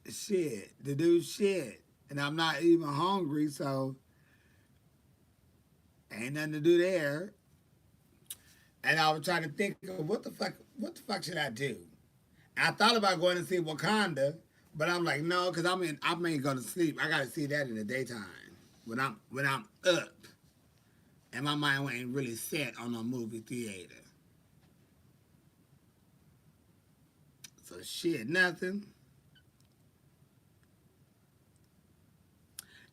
Shit. To do shit. And I'm not even hungry, so ain't nothing to do there. And I was trying to think of what the fuck should I do? I thought about going to see Wakanda, but I'm like, no, because I may go to sleep. I gotta see that in the daytime. When I'm up and my mind ain't really set on a movie theater. So shit, nothing.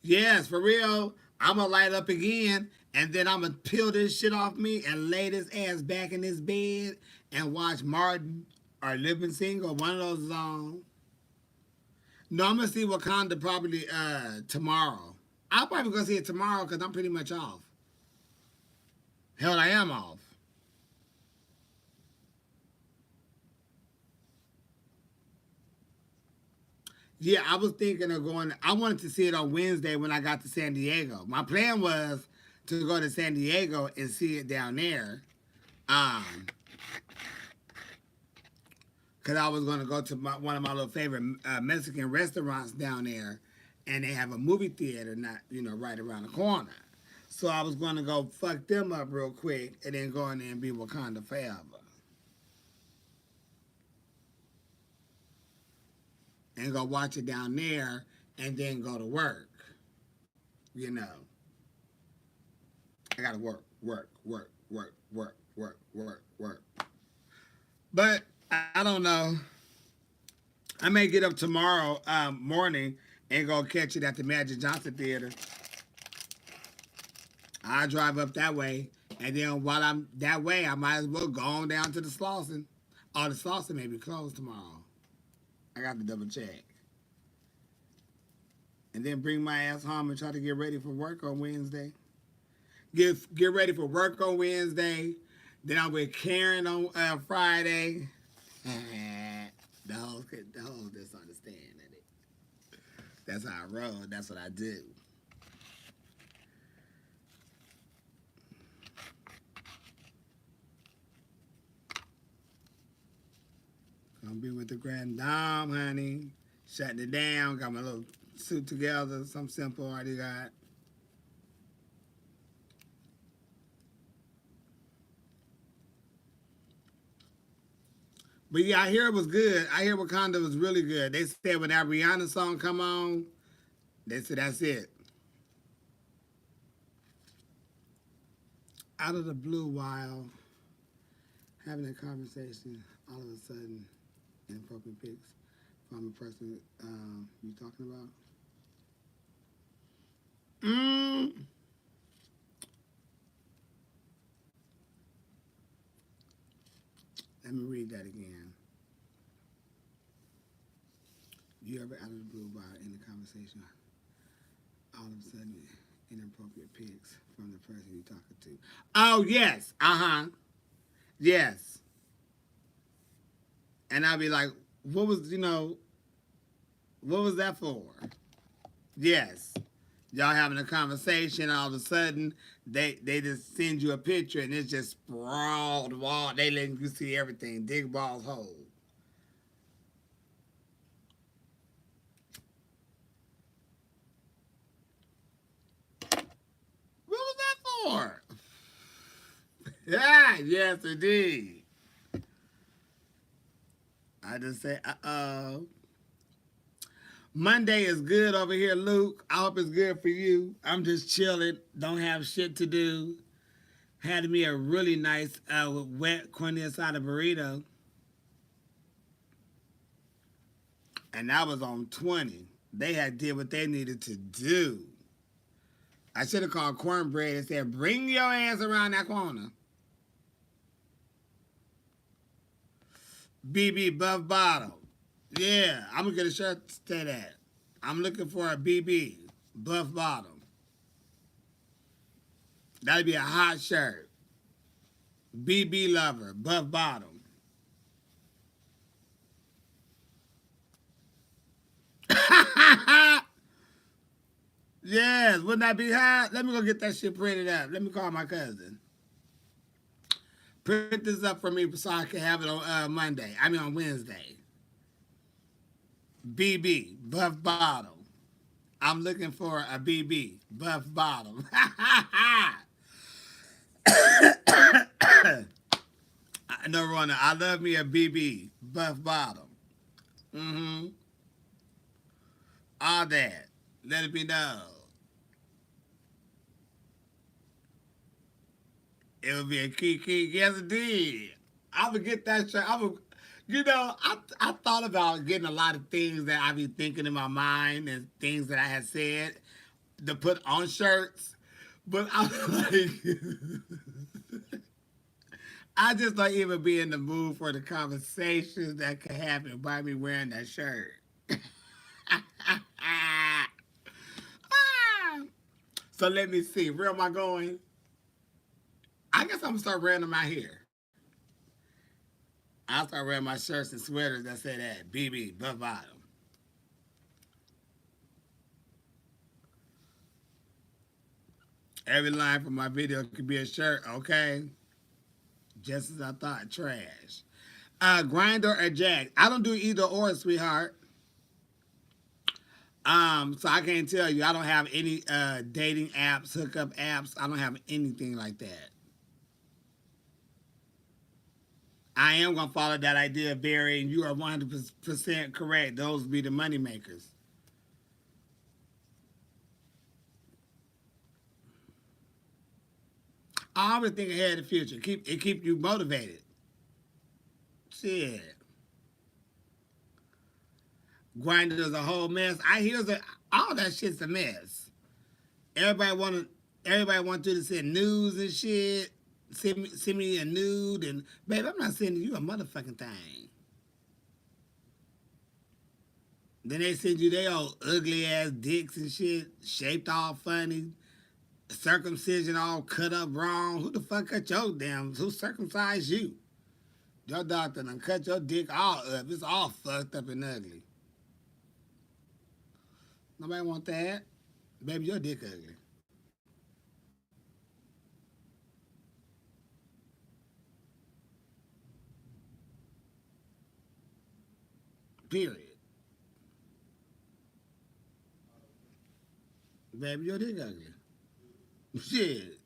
Yes, for real. I'm gonna light up again, and then I'm gonna peel this shit off me and lay this ass back in this bed and watch Martin or Living Single, one of those on. No, I'm gonna see Wakanda probably tomorrow. I'll probably go see it tomorrow because I'm pretty much off. Hell, I am off. Yeah, I was thinking of going. I wanted to see it on Wednesday when I got to San Diego. My plan was to go to San Diego and see it down there. Um, because I was going to go to one of my little favorite Mexican restaurants down there, and they have a movie theater not right around the corner. So I was going to go fuck them up real quick and then go in there and be Wakanda forever, and go watch it down there, and then go to work. You know, I got to work, work, work, work, work, work, work, work. But I don't know. I may get up tomorrow morning and go catch it at the Magic Johnson Theater. I drive up that way, and then while I'm that way, I might as well go on down to the Slauson. Oh, the Slauson may be closed tomorrow. I got to double check. And then bring my ass home and try to get ready for work on Wednesday. Get ready for work on Wednesday. Then I'm with Karen on Friday. The whole just understanding it. That's how I roll. That's what I do. Gonna be with the grand dame, honey. Shutting it down. Got my little suit together. Something simple already got. But yeah, I hear it was good. I hear Wakanda was really good. They said when that Rihanna song come on, they said that's it. Out of the blue, while having a conversation, all of a sudden, inappropriate pics from a person you talking about. Mm. Let me read that again. You ever out of the blue while in the conversation, all of a sudden, inappropriate pics from the person you talking to? Oh yes, yes. And I'll be like, what was what was that for? Yes. Y'all having a conversation, all of a sudden they just send you a picture and it's just sprawled wall. They letting you see everything. Dig balls hole. What was that for? Yeah, yes indeed. I just say, Monday is good over here, Luke. I hope it's good for you. I'm just chilling. Don't have shit to do. Had me a really nice wet corn inside a burrito. And that was on 20. They had did what they needed to do. I should have called cornbread and said, bring your ass around that corner. BB Buff Bottom. Yeah, I'm going to get a shirt to say that. I'm looking for a BB Buff Bottom. That'd be a hot shirt. BB Lover, Buff Bottom. Yes, wouldn't that be hot? Let me go get that shit printed up. Let me call my cousin. Print this up for me so I can have it on Monday. I mean on Wednesday. BB, Buff Bottom. I'm looking for a BB, Buff Bottom. No, Rona, I love me a BB, Buff Bottom. Mm-hmm. All that. Let it be known. It would be a key. Yes, indeed. I would get that shirt. I thought about getting a lot of things that I be thinking in my mind and things that I had said to put on shirts. But I was like, I just don't even be in the mood for the conversations that could happen by me wearing that shirt. So let me see. Where am I going? I guess I'm gonna start wearing them out here. I'll start wearing my shirts and sweaters that say that BB Buff Bottom. Every line from my video could be a shirt, okay? Just as I thought, trash. Grinder or Jack? I don't do either or, sweetheart. So I can't tell you. I don't have any dating apps, hookup apps. I don't have anything like that. I am gonna follow that idea, Barry, and you are 100% correct. Those be the money makers. I always think ahead of the future. Keep you motivated. Shit. Grindr's a whole mess. I hear that all that shit's a mess. Everybody wanna everybody want you to send news and shit. Send me a nude and babe, I'm not sending you a motherfucking thing. Then they send you their old ugly ass dicks and shit, shaped all funny, circumcision all cut up wrong. Who the fuck cut your damn? Who circumcised you? Your doctor done cut your dick all up. It's all fucked up and ugly. Nobody want that. Baby, your dick ugly. Period. Baby, your dick ugly. Shit.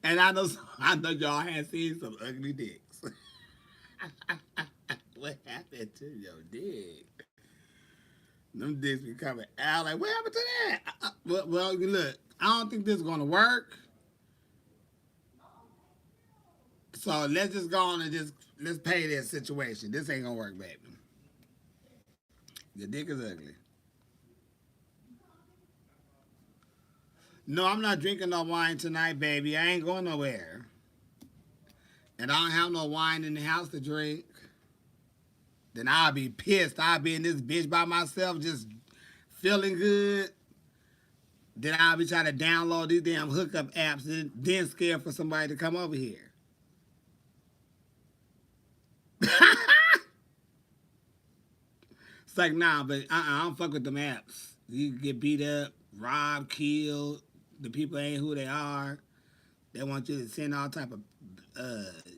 And I know y'all had seen some ugly dicks. What happened to your dick? Them dicks be coming out like, what happened to that? Well, look, I don't think this is gonna work. So let's just go on and let's pay this situation. This ain't gonna work, baby. Your dick is ugly. No, I'm not drinking no wine tonight, baby. I ain't going nowhere. And I don't have no wine in the house to drink. Then I'll be pissed. I'll be in this bitch by myself just feeling good. Then I'll be trying to download these damn hookup apps and then scared for somebody to come over here. It's like, nah, but I don't fuck with them apps. You get beat up, robbed, killed. The people ain't who they are. They want you to send all type of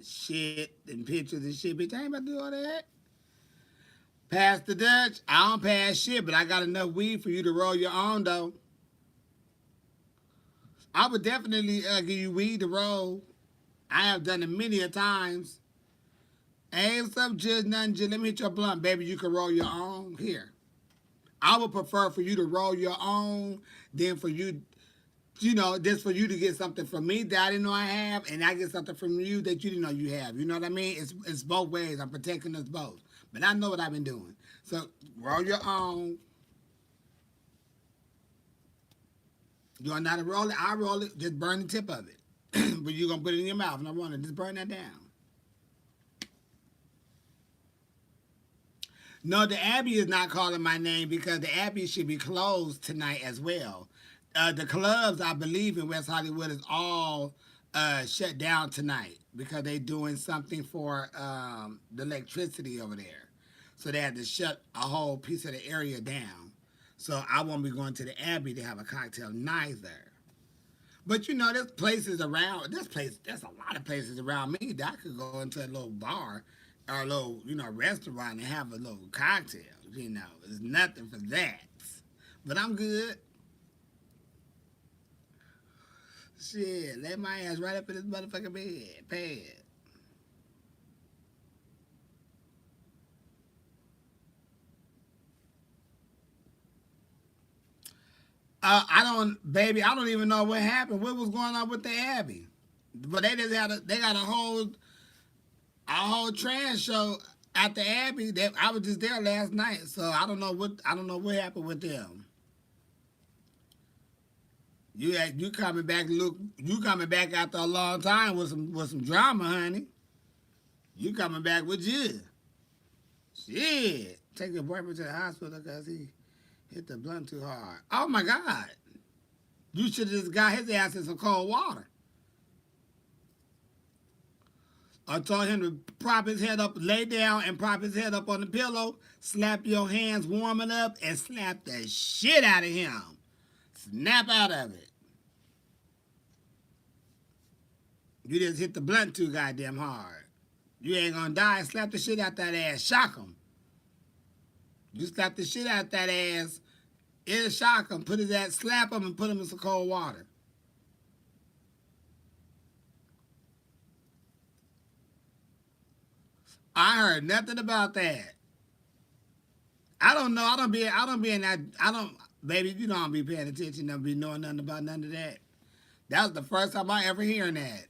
shit and pictures and shit. Bitch, I ain't about to do all that. Pass the Dutch. I don't pass shit, but I got enough weed for you to roll your own, though. I would definitely give you weed to roll. I have done it many a times. Hey, what's up, Jush? Nothing, Jush. Let me hit your blunt, baby. You can roll your own. Here. I would prefer for you to roll your own than for you, just for you to get something from me that I didn't know I have, and I get something from you that you didn't know you have. You know what I mean? It's both ways. I'm protecting us both. But I know what I've been doing. So roll your own. You want not to roll it? I roll it. Just burn the tip of it. But you're going to put it in your mouth, and I want to just burn that down. No, the Abbey is not calling my name because the Abbey should be closed tonight as well. The clubs, I believe, in West Hollywood is all shut down tonight because they're doing something for the electricity over there. So they had to shut a whole piece of the area down. So I won't be going to the Abbey to have a cocktail neither. But there's places around. There's a lot of places around me that I could go into a little bar or a little, restaurant and have a little cocktail. There's nothing for that. But I'm good. Shit, lay my ass right up in this motherfucking pad. I don't even know what happened. What was going on with the Abbey? But they just they got a whole trans show at the Abbey. That I was just there last night, so I don't know what happened with them. You coming back? Look, you coming back after a long time with some drama, honey. You coming back with you? Shit, take your boyfriend to the hospital because he hit the blunt too hard. Oh my God! You should have just got his ass in some cold water. I told him to prop his head up, lay down, and prop his head up on the pillow. Slap your hands, warm it up, and slap the shit out of him. Snap out of it. You just hit the blunt too goddamn hard. You ain't gonna die. Slap the shit out that ass. Shock him. You slap the shit out that ass. It'll shock him. Put his ass, slap him, and put him in some cold water. I heard nothing about that. I don't know. I don't be in that. Baby, you don't be paying attention. Don't be knowing nothing about none of that. That was the first time I ever hearing that.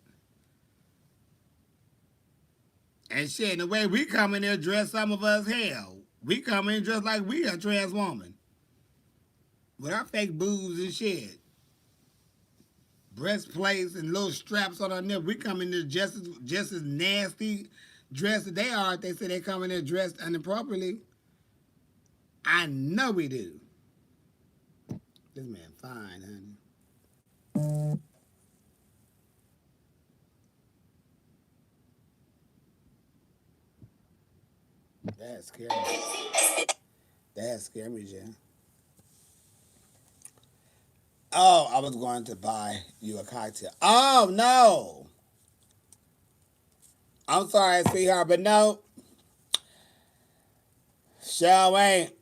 And shit, the way we come in there dressed, some of us, hell, We come in just like we a trans woman with our fake boobs and shit, breastplates and little straps on our nip. We come in there just as nasty dressed as they are. If they say they come in there dressed inappropriately, I know we do. This man fine, honey. That scared me. That scared me, Jen. Oh, I was going to buy you a cocktail. Oh no. I'm sorry, sweetheart, but no. Shall ain't.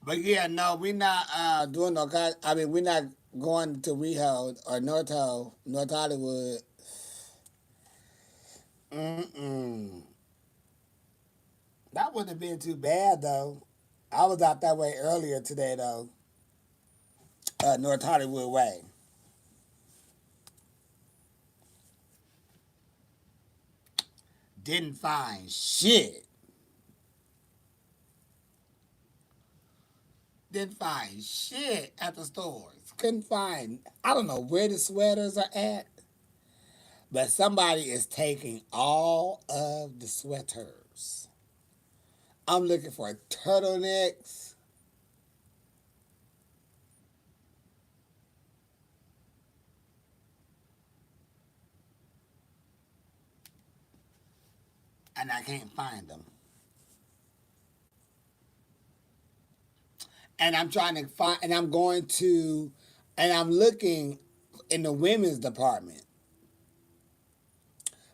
But yeah, no, we not doing no. I mean, we not going to Reho or North Hollywood. Mm-mm. That wouldn't have been too bad though. I was out that way earlier today though. North Hollywood way. Didn't find shit. Didn't find shit at the stores. Couldn't find. I don't know where the sweaters are at, but somebody is taking all of the sweaters. I'm looking for turtlenecks. And I can't find them. And I'm trying to find, and I'm going to, and I'm looking in the women's department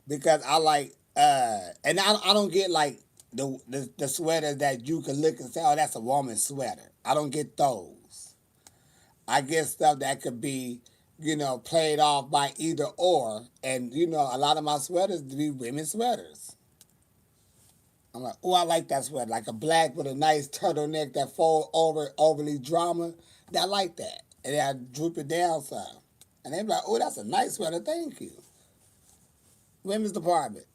because I like, and I don't get like the sweaters that you can look and say, oh, that's a woman's sweater. I don't get those. I get stuff that could be, played off by either or, and a lot of my sweaters be women's sweaters. I'm like, oh, I like that sweater, like a black with a nice turtleneck that fold over overly drama. I like that, and then I droop it down some, and they be like, oh, that's a nice sweater, thank you. Women's department.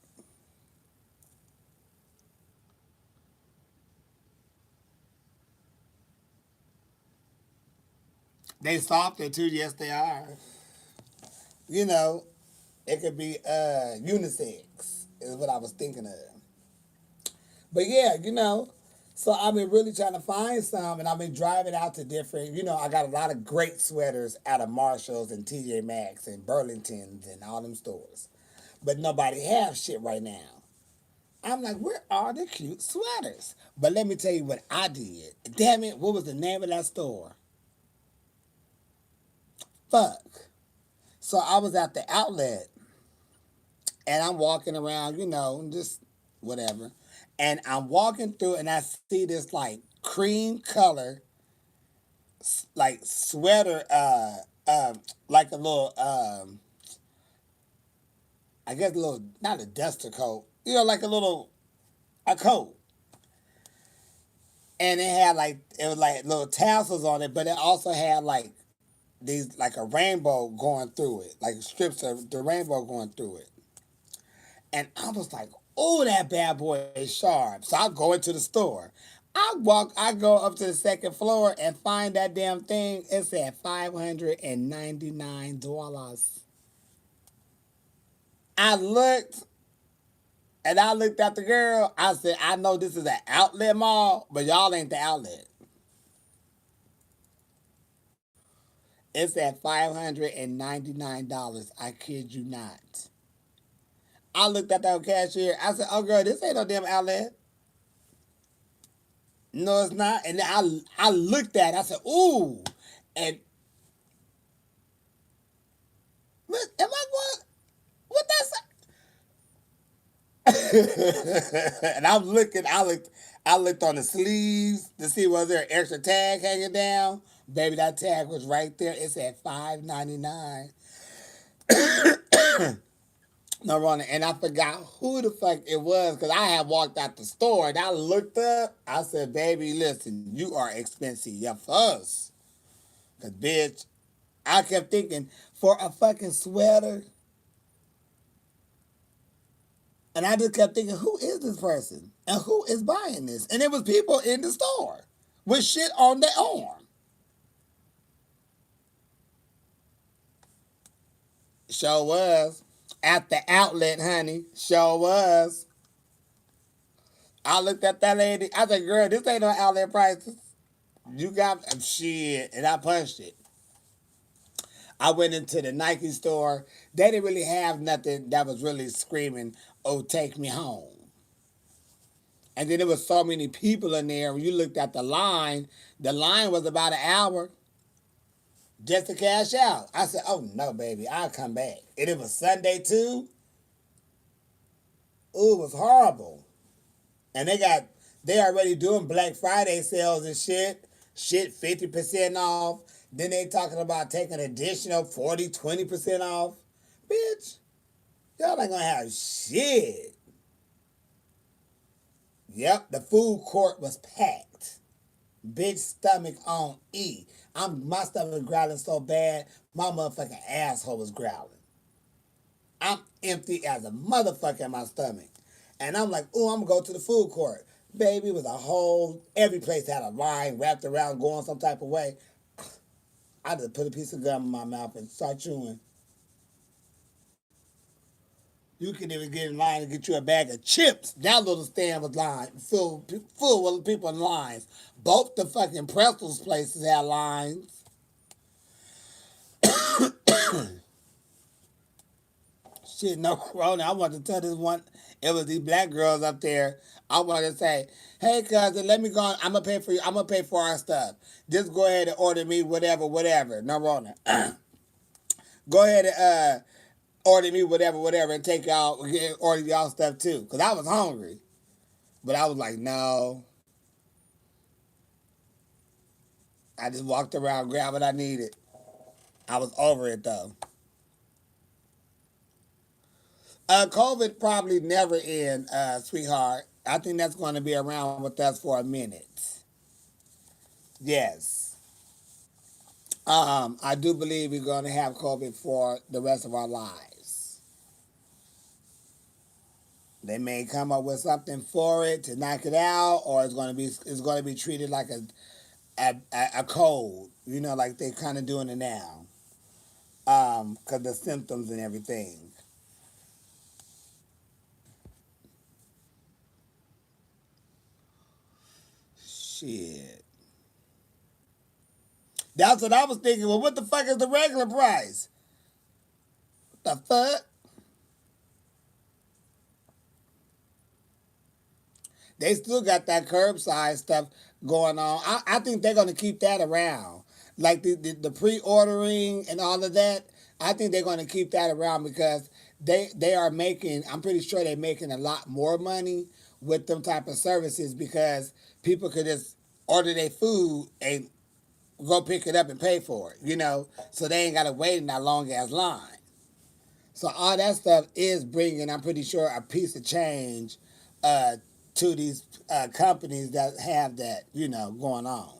They softer too, yes they are. You know, it could be unisex is what I was thinking of. But yeah, so I've been really trying to find some, and I've been driving out to different. I got a lot of great sweaters out of Marshalls and TJ Maxx and Burlingtons and all them stores, but nobody have shit right now. I'm like, where are the cute sweaters? But let me tell you what I did. Damn it, what was the name of that store? Fuck. So I was at the outlet and I'm walking around, just whatever. And I'm walking through and I see this like cream color, like sweater, like a little, I guess a little, not a duster coat, like a coat. And it was like little tassels on it, but it also had like these, like a rainbow going through it, like strips of the rainbow going through it. And I was like, oh, that bad boy is sharp. So I go into the store. I go up to the second floor and find that damn thing. It's at $599. I looked I looked at the girl. I said, I know this is an outlet mall, but y'all ain't the outlet. It's at $599. I kid you not. I looked at that cashier. I said, oh, girl, this ain't no damn outlet. No, it's not. And I looked at it. I said, ooh. And look, am I going? What that's? And I'm looking. I looked on the sleeves to see was there an extra tag hanging down. Baby, that tag was right there. It's at $5.99. No running, and I forgot who the fuck it was because I had walked out the store and I looked up. I said, "Baby, listen, you are expensive, you fuss." Cause bitch, I kept thinking for a fucking sweater. And I just kept thinking, who is this person? And who is buying this? And it was people in the store with shit on their arm. Sure was. At the outlet, honey. Sure was. I looked at that lady. I said, girl, this ain't no outlet prices. You got shit. And I punched it. I went into the Nike store. They didn't really have nothing that was really screaming, oh, take me home. And then there was so many people in there. When you looked at the line was about an hour just to cash out. I said, oh no, baby, I'll come back. And it was Sunday too. Ooh, it was horrible. And they already doing Black Friday sales and shit. Shit 50% off. Then they talking about taking additional 40, 20% off. Bitch, y'all ain't gonna have shit. Yep, the food court was packed. Bitch stomach on E. My stomach growling so bad, my motherfucking asshole was growling. I'm empty as a motherfucker in my stomach. And I'm like, oh, I'm gonna go to the food court. Baby, it was every place had a line wrapped around going some type of way. I just put a piece of gum in my mouth and start chewing. You can even get in line and get you a bag of chips. That little stand was full with people in lines. Both the fucking pretzels places had lines. Shit, no corona. I want to tell this one. It was these black girls up there. I want to say, hey cousin, let me go. I'm gonna pay for you. I'm gonna pay for our stuff. Just go ahead and order me whatever. No Rona. Go ahead and order me whatever, and order y'all stuff too. Cause I was hungry, but I was like, no. I just walked around, grabbed what I needed. I was over it though. COVID probably never end, sweetheart. I think that's going to be around with us for a minute. Yes. I do believe we're going to have COVID for the rest of our lives. They may come up with something for it to knock it out, or it's going to be treated like a cold. You know, like they're kind of doing it now. Because the symptoms and everything. Shit. That's what I was thinking. Well, what the fuck is the regular price? What the fuck? They still got that curbside stuff going on. I think they're going to keep that around. Like the pre-ordering and all of that. I think they're going to keep that around because they are making, I'm pretty sure they're making a lot more money with them type of services because people could just order their food and go pick it up and pay for it, so they ain't got to wait in that long ass line. So all that stuff is bringing, I'm pretty sure, a piece of change uh, to these companies that have that, going on.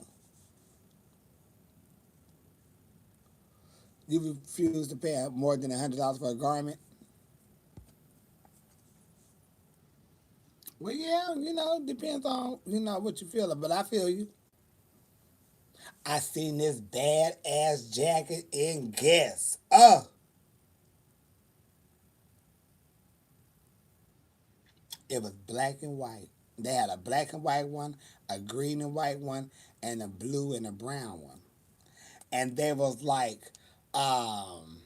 You refuse to pay more than $100 for a garment? Well, yeah, depends on, what you feel. But I feel you. I seen this bad ass jacket in Guess. It was black and white. They had a black and white one, a green and white one, and a blue and a brown one. And they was um,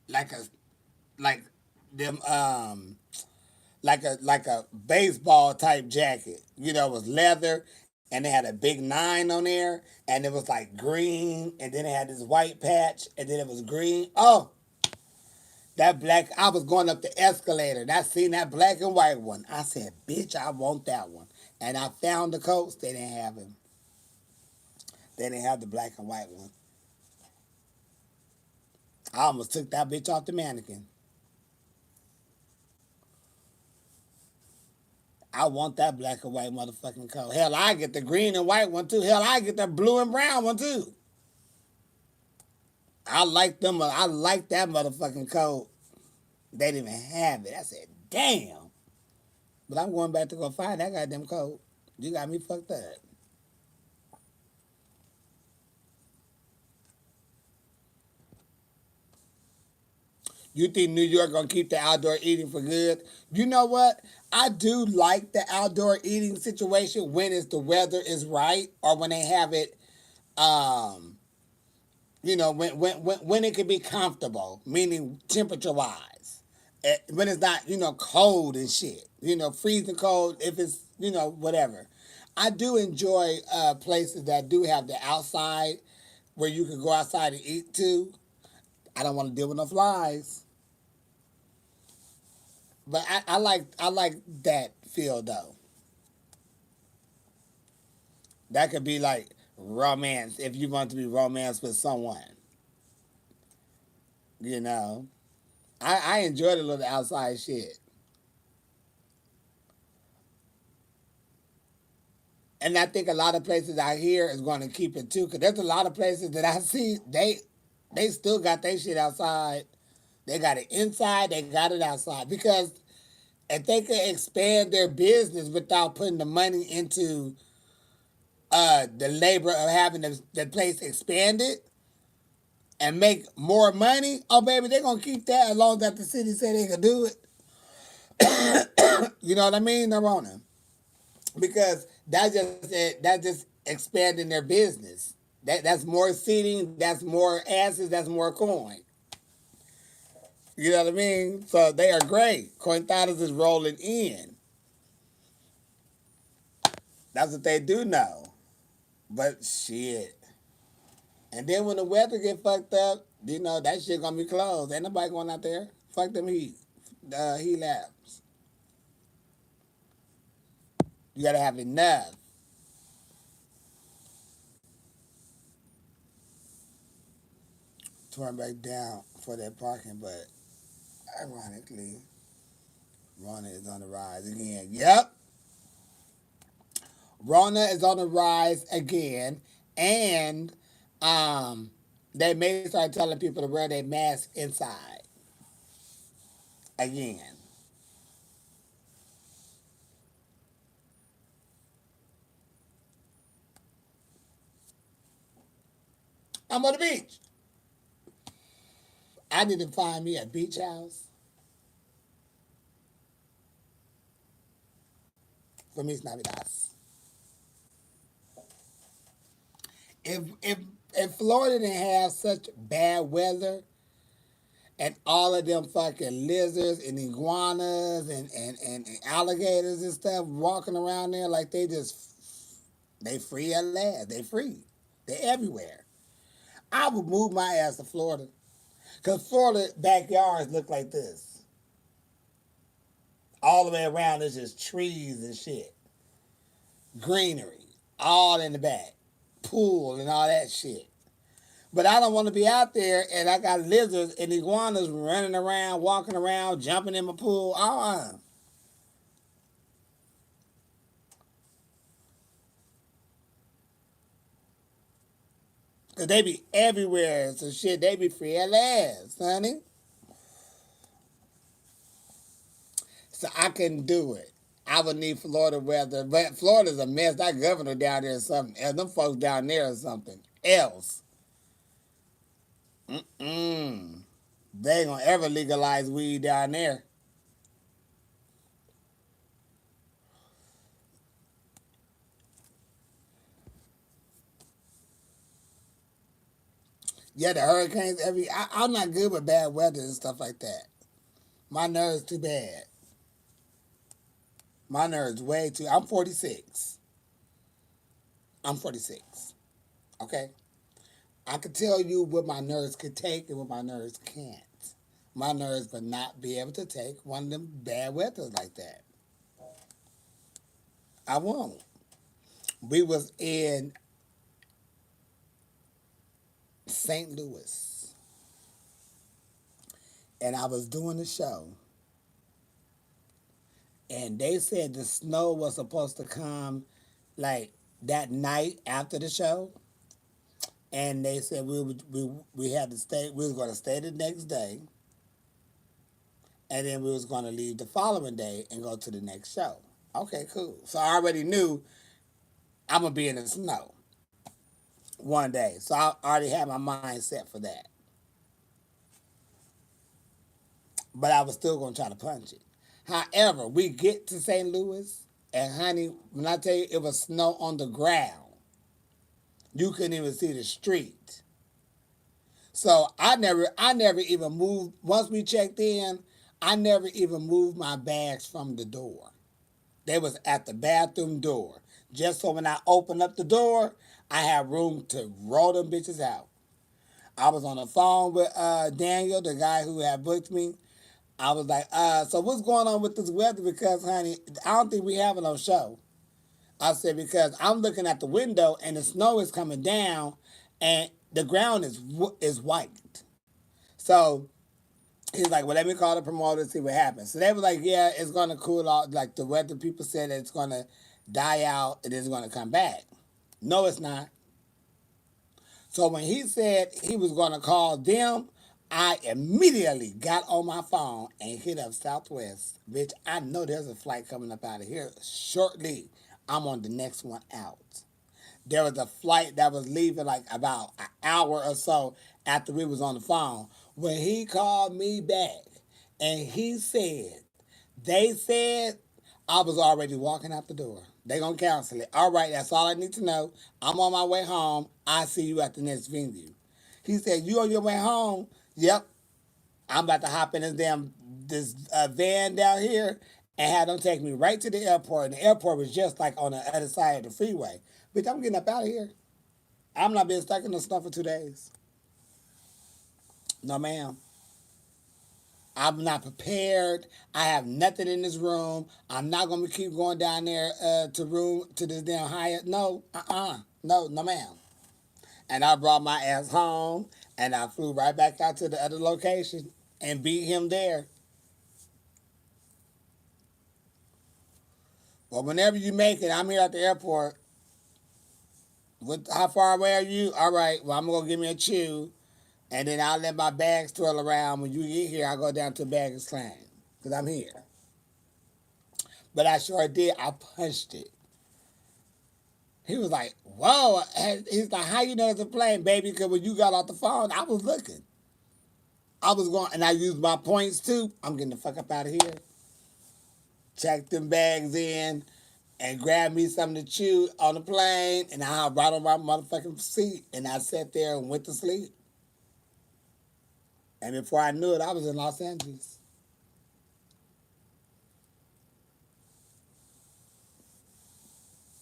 like a, like them, like a baseball type jacket. It was leather, and they had a big 9 on there, and it was like green, and then it had this white patch, and then it was green. Oh, that black, I was going up the escalator and I seen that black and white one. I said, bitch, I want that one. And I found the coats. They didn't have him. They didn't have the black and white one. I almost took that bitch off the mannequin. I want that black and white motherfucking coat. Hell, I get the green and white one too. Hell, I get the blue and brown one too. I like them. I like that motherfucking coat. They didn't even have it. I said, damn. But I'm going back to go find that goddamn coat. You got me fucked up. You think New York gonna keep the outdoor eating for good? You know what? I do like the outdoor eating situation when it's the weather is right or when they have it. Um, when it can be comfortable, meaning temperature wise. When it's not cold and shit. Freezing cold if it's whatever. I do enjoy places that do have the outside where you can go outside and eat too. I don't want to deal with no flies. But I like that feel though. That could be like romance if you want to be romance with someone. You know, I enjoy the little outside shit, and I think a lot of places out here is going to keep it too. Cause there's a lot of places that I see they still got their shit outside. They got it inside. They got it outside because if they could expand their business without putting the money into the labor of having the place expanded and make more money, oh baby, they're gonna keep that as long as the city say they can do it. You know what I mean? They're on them because that's just expanding their business. That's more seating, that's more asses, that's more coin. You know what I mean? So they are great. Cointadas is rolling in. That's what they do know. But shit. And then when the weather get fucked up, that shit gonna be closed. Ain't nobody going out there. Fuck them heat labs. You gotta have enough. Torn back down for that parking, but ironically, Rona is on the rise again. Yep, Rona is on the rise again, and um, they may start telling people to wear their mask inside again. I'm on the beach. I need to find me a beach house. For me, it's Navidad. If Florida didn't have such bad weather and all of them fucking lizards and iguanas and alligators and stuff walking around there like they free at last. They free. They everywhere. I would move my ass to Florida. Cause Florida backyards look like this. All the way around is just trees and shit. Greenery. All in the back. Pool and all that shit. But I don't want to be out there and I got lizards and iguanas running around, walking around, jumping in my pool. Cause they be everywhere. So shit, they be free at last, honey. So I couldn't do it. I would need Florida weather. But Florida's a mess. That governor down there is something else. Them folks down there is something else. Mm. They ain't gonna ever legalize weed down there. Yeah, the hurricanes I'm not good with bad weather and stuff like that. My nerves too bad. My nerves way too. I'm 46. I'm 46. Okay? I could tell you what my nerves could take and what my nerves can't. My nerves would not be able to take one of them bad weathers like that. I won't. We was in St. Louis and I was doing the show and they said the snow was supposed to come like that night after the show and they said we had to stay. We was going to stay the next day, and then we was going to leave the following day and go to the next show. Okay, cool. So I already knew I'm gonna be in the snow one day, so I already had my mind set for that. But I was still gonna try to punch it. However, we get to St. Louis, and honey, when I tell you it was snow on the ground, you couldn't even see the street. So I never even moved. Once we checked in, I never even moved my bags from the door. They was at the bathroom door, just so when I opened up the door, I had room to roll them bitches out. I was on the phone with Daniel, the guy who had booked me. I was like, so what's going on with this weather? Because, honey, I don't think we have no show. I said, because I'm looking at the window and the snow is coming down and the ground is white. So he's like, well, let me call the promoter and see what happens. So they were like, yeah, it's going to cool off. Like the weather people said it's going to die out and it's going to come back. No, it's not. So when he said he was going to call them, I immediately got on my phone and hit up Southwest. Bitch, I know there's a flight coming up out of here shortly. I'm on the next one out. There was a flight that was leaving like about an hour or so after we was on the phone. When he called me back and he said, they said I was already walking out the door. They gonna cancel it. All right, that's all I need to know. I'm on my way home. I see you at the next venue. He said, you on your way home? Yep. I'm about to hop in this van down here and have them take me right to the airport. And the airport was just like on the other side of the freeway. Bitch, I'm getting up out of here. I'm not being stuck in the snow for 2 days. No, ma'am. I'm not prepared. I have nothing in this room. I'm not gonna keep going down there to this damn Hyatt. No, no, no, ma'am. And I brought my ass home, and I flew right back out to the other location and beat him there. Well, whenever you make it, I'm here at the airport. How far away are you? All right. Well, I'm gonna give me a chew, and then I'll let my bags twirl around. When you get here, I'll go down to baggage claim because I'm here. But I sure did. I punched it. He was like, "Whoa!" He's like, "How you know it's a plane, baby?" Because when you got off the phone, I was looking. I was going, and I used my points too. I'm getting the fuck up out of here. Check them bags in, and grab me something to chew on the plane, and I brought on my motherfucking seat, and I sat there and went to sleep. And before I knew it, I was in Los Angeles.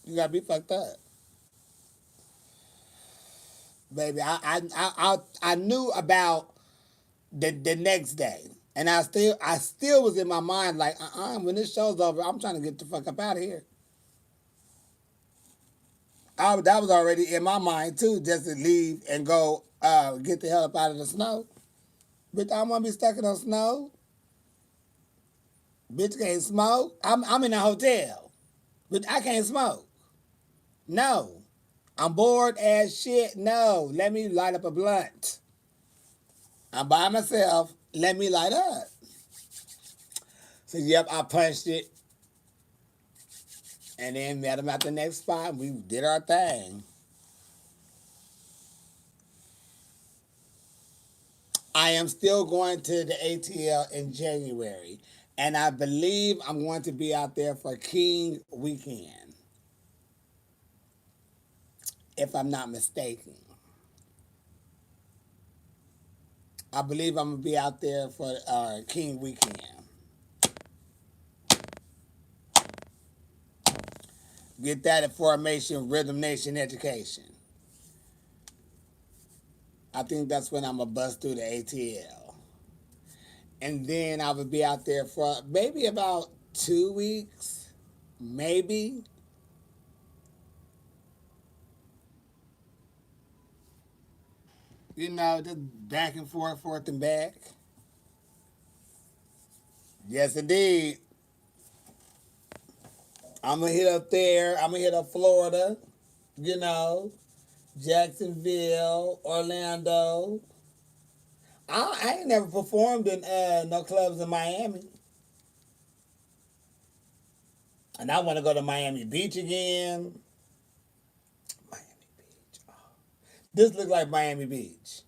You gotta be fucked up, baby. I knew about the next day, and I still was in my mind like, when this show's over, I'm trying to get the fuck up out of here. That was already in my mind too, just to leave and go get the hell up out of the snow. Bitch, I don't want to be stuck in the snow. Bitch can't smoke. I'm in a hotel, but I can't smoke. No. I'm bored as shit. No. Let me light up a blunt. I'm by myself. Let me light up. So yep, I punched it. And then met him at the next spot. We did our thing. I am still going to the ATL in January. And I believe I'm going to be out there for King Weekend, if I'm not mistaken. I believe I'm going to be out there for King Weekend. Get that at Formation Rhythm Nation Education. I think that's when I'm going to bust through the ATL. And then I would be out there for maybe about 2 weeks. Maybe. You know, just back and forth and back. Yes, indeed. I'm going to hit up there. I'm going to hit up Florida, you know. Jacksonville, Orlando. I ain't never performed in no clubs in Miami. And I want to go to Miami Beach again. Miami Beach. Oh. This looks like Miami Beach.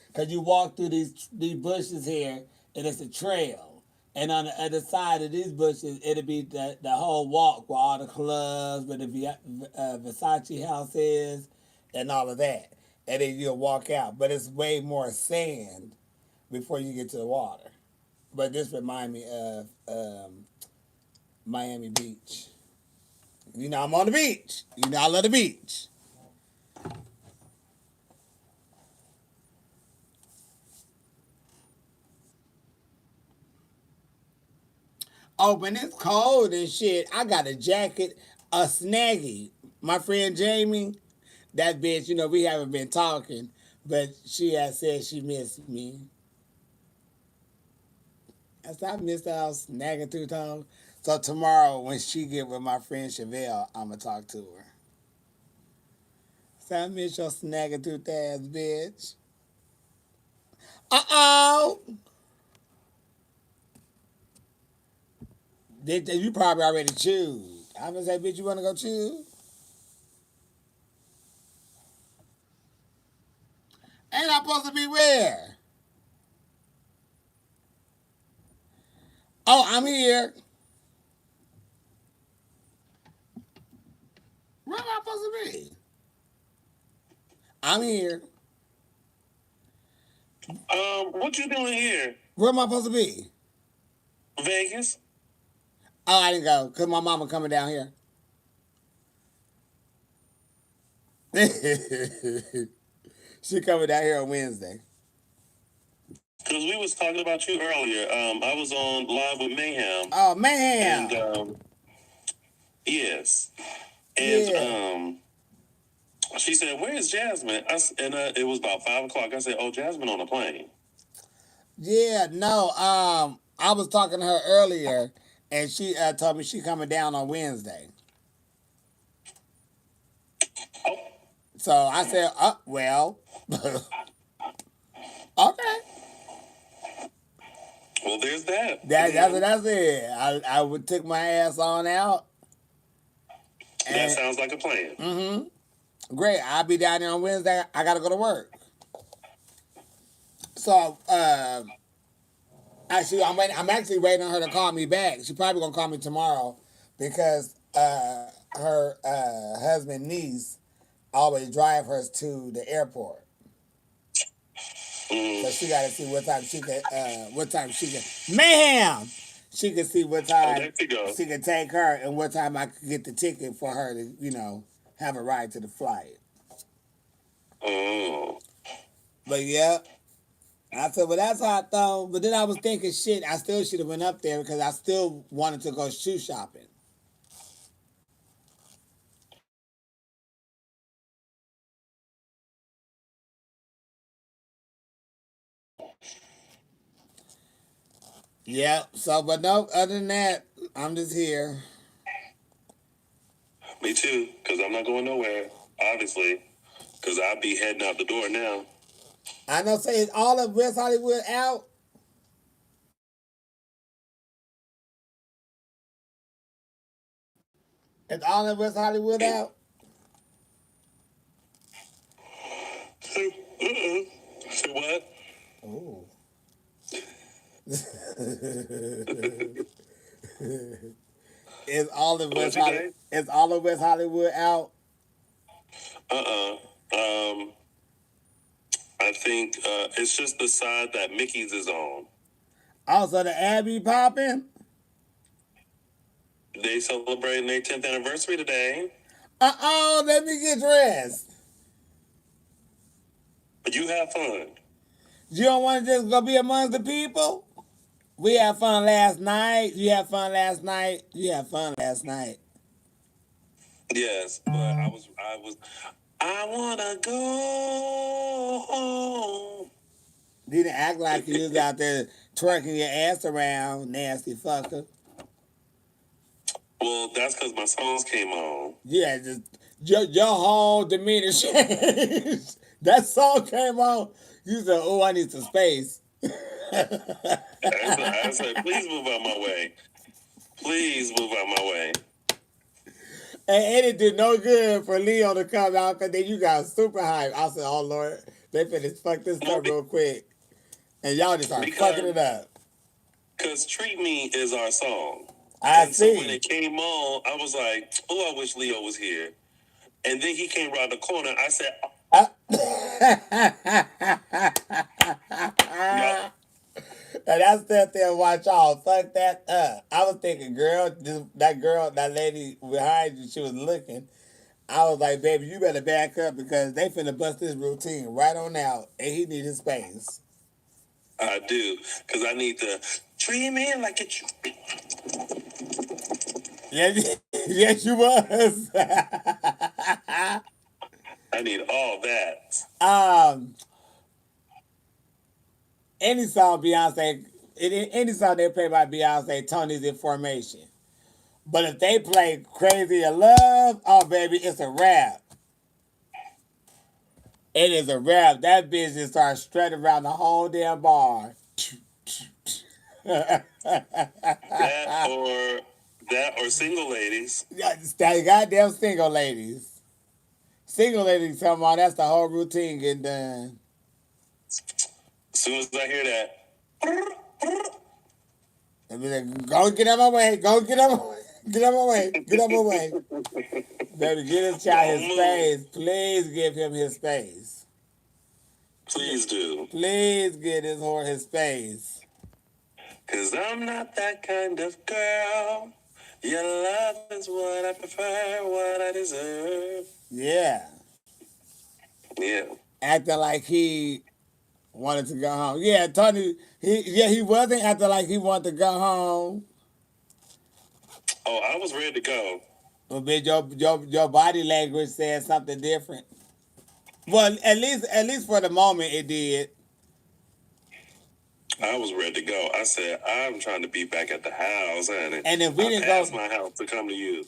Because you walk through these bushes here, and it's a trail. And on the other side of these bushes, it'll be the whole walk where all the clubs, where the Versace house is, and all of that. And then you'll walk out. But it's way more sand before you get to the water. But this reminds me of Miami Beach. You know I'm on the beach. You know I love the beach. Oh, when it's cold and shit, I got a jacket, a snaggy. My friend Jamie, that bitch, we haven't been talking, but she has said she missed me. I said, I missed out snagging through time. So tomorrow, when she get with my friend Chevelle, I'm going to talk to her. So I miss your snagging tooth ass, bitch. Uh-oh. You probably already chewed. I'm going to say, bitch, you want to go chew? Ain't I supposed to be where? Oh, I'm here. Where am I supposed to be? I'm here. What you doing here? Where am I supposed to be? Vegas? Oh, I didn't go because my mama coming down here. She coming down here on Wednesday. Because we was talking about you earlier. I was on live with Mayhem. Oh, man. And yes. And Yeah. She said, "Where is Jasmine?" It was about 5 o'clock. I said, "Oh, Jasmine on a plane." Yeah, no. I was talking to her earlier, and she told me she coming down on Wednesday. Oh, So I said, well, okay. well, there's that. That's what I said. I would take my ass on out. That sounds like a plan. Mm-hmm. Great. I'll be down there on Wednesday. I got to go to work. So, actually, I'm actually waiting on her to call me back. She probably gonna call me tomorrow because her husband niece always drive her to the airport. So she got to see what time she can mayhem. She can see what time she can take her and what time I could get the ticket for her to have a ride to the flight. Oh. But yeah. I said, well, that's hot though. But then I was thinking, shit, I still should have went up there because I still wanted to go shoe shopping. Yeah. So, but no, other than that, I'm just here. Me too, because I'm not going nowhere, obviously, because I'll be heading out the door now. I know, say, is all of West Hollywood out? Is all of West Hollywood out? Say what? Oh. Is all of West Hollywood out? I think it's just the side that Mickey's is on. Also, the Abbey popping? They celebrating their 10th anniversary today. Uh-oh, let me get dressed. But you have fun. You don't want to just go be amongst the people? We had fun last night. You had fun last night. You had fun last night. Yes, but I wanna go home. You didn't act like you was out there twerking your ass around, nasty fucker. Well, that's because my songs came on. You had just your whole demeanor changed. That song came on. You said, "Oh, I need some space." I said, please move out my way. Please move out my way. And it did no good for Leo to come out because then you got super hype. I said, "Oh Lord, they finna fuck this Well, up real quick," and y'all just started fucking it up. Because Treat Me is our song. I And so when see. it came on, I was like, oh, I wish Leo was here. And then he came around the corner. I said, yup. And I sat there and watch y'all fuck that up. I was thinking, girl, that lady behind you, she was looking. I was like, baby, you better back up because they finna bust this routine right on out, and he need his space. I do. Because I need to treat me like it. Yes, yes, you was. I need all that. Any song Beyonce, any song they play by Beyonce, Tony's Information. But if they play Crazy in Love, oh baby, it's a rap. It is a rap. That bitch just starts strutting around the whole damn bar. That or Single Ladies. That goddamn single ladies. Single ladies come on, that's the whole routine getting done. As soon as I hear that, And be like, go get out my way, go get out my way, get out my way, get out my way. Baby, give this child his space. Please give him his space. please do. Please give this whore his space. Because I'm not that kind of girl. Your love is what I prefer, what I deserve. Yeah. Yeah. Acting like he wanted to go home. Yeah, Tony, he wasn't acting like he wanted to go home. Oh, I was ready to go. But your body language said something different. Well, at least for the moment it did. I was ready to go. I said, I'm trying to be back at the house, honey. And if we I didn't passed go, my house to come to you.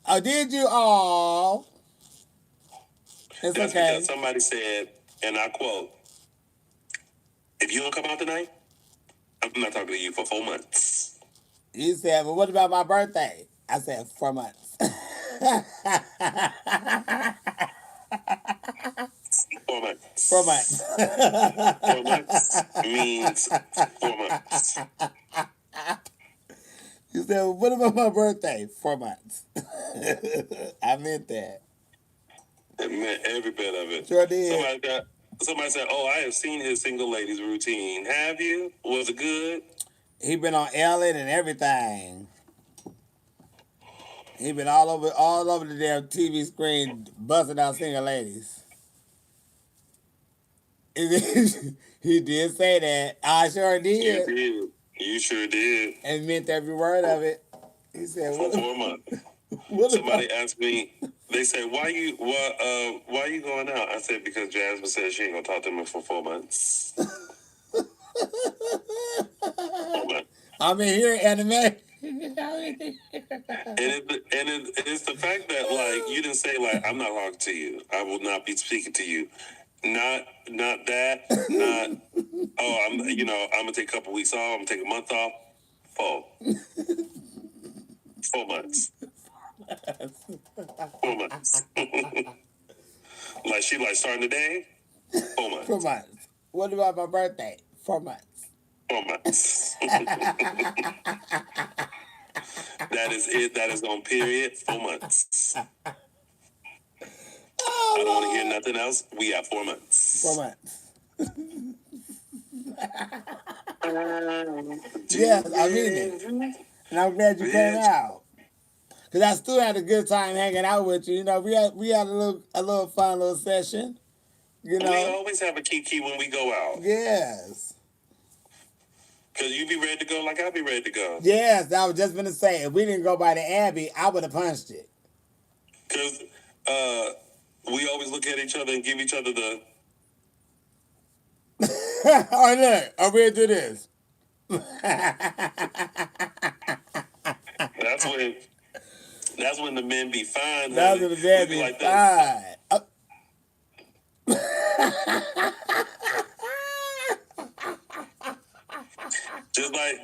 oh, did you? Oh, it's That's okay. because somebody said, and I quote, if you don't come out tonight, I'm not talking to you for 4 months. You said, well, what about my birthday? I said 4 months. 4 months. 4 months. 4 months means 4 months. You said, well, what about my birthday? 4 months. I meant that. It meant every bit of it. Sure did. Somebody said, oh, I have seen his single ladies routine. Have you? Was it good? He been on Ellen and everything. He been all over the damn TV screen busting out single ladies. He did say that. I sure You did. did. You sure did. And meant every word of it. He said, For 4 months. what Somebody about? asked me, they said, why you going out? I said, because Jasmine said she ain't gonna talk to me for 4 months. 4 months. I'm in here, anime. It's the fact that like you didn't say like I'm not talking to you. I will not be speaking to you. Not that. Not I'm gonna take a couple weeks off. I'm gonna take a month off. 4 months. 4 months. Like she like starting today. 4 months. 4 months. What about my birthday? 4 months. 4 months. That is it. That is on period. 4 months. Oh, I don't want to hear nothing else. We have 4 months. 4 months. Yes, I mean it. And I'm glad you came out. Cause I still had a good time hanging out with you. You know, we had a little fun little session. You know. We always have a kiki when we go out. Yes. Cause you be ready to go like I be ready to go. Yes, I was just gonna say if we didn't go by the Abbey, I would have punched it. Cause we always look at each other and give each other the. Oh look, I'm ready to do this. That's when the men be fine. That's Honey. when the man We be like fine.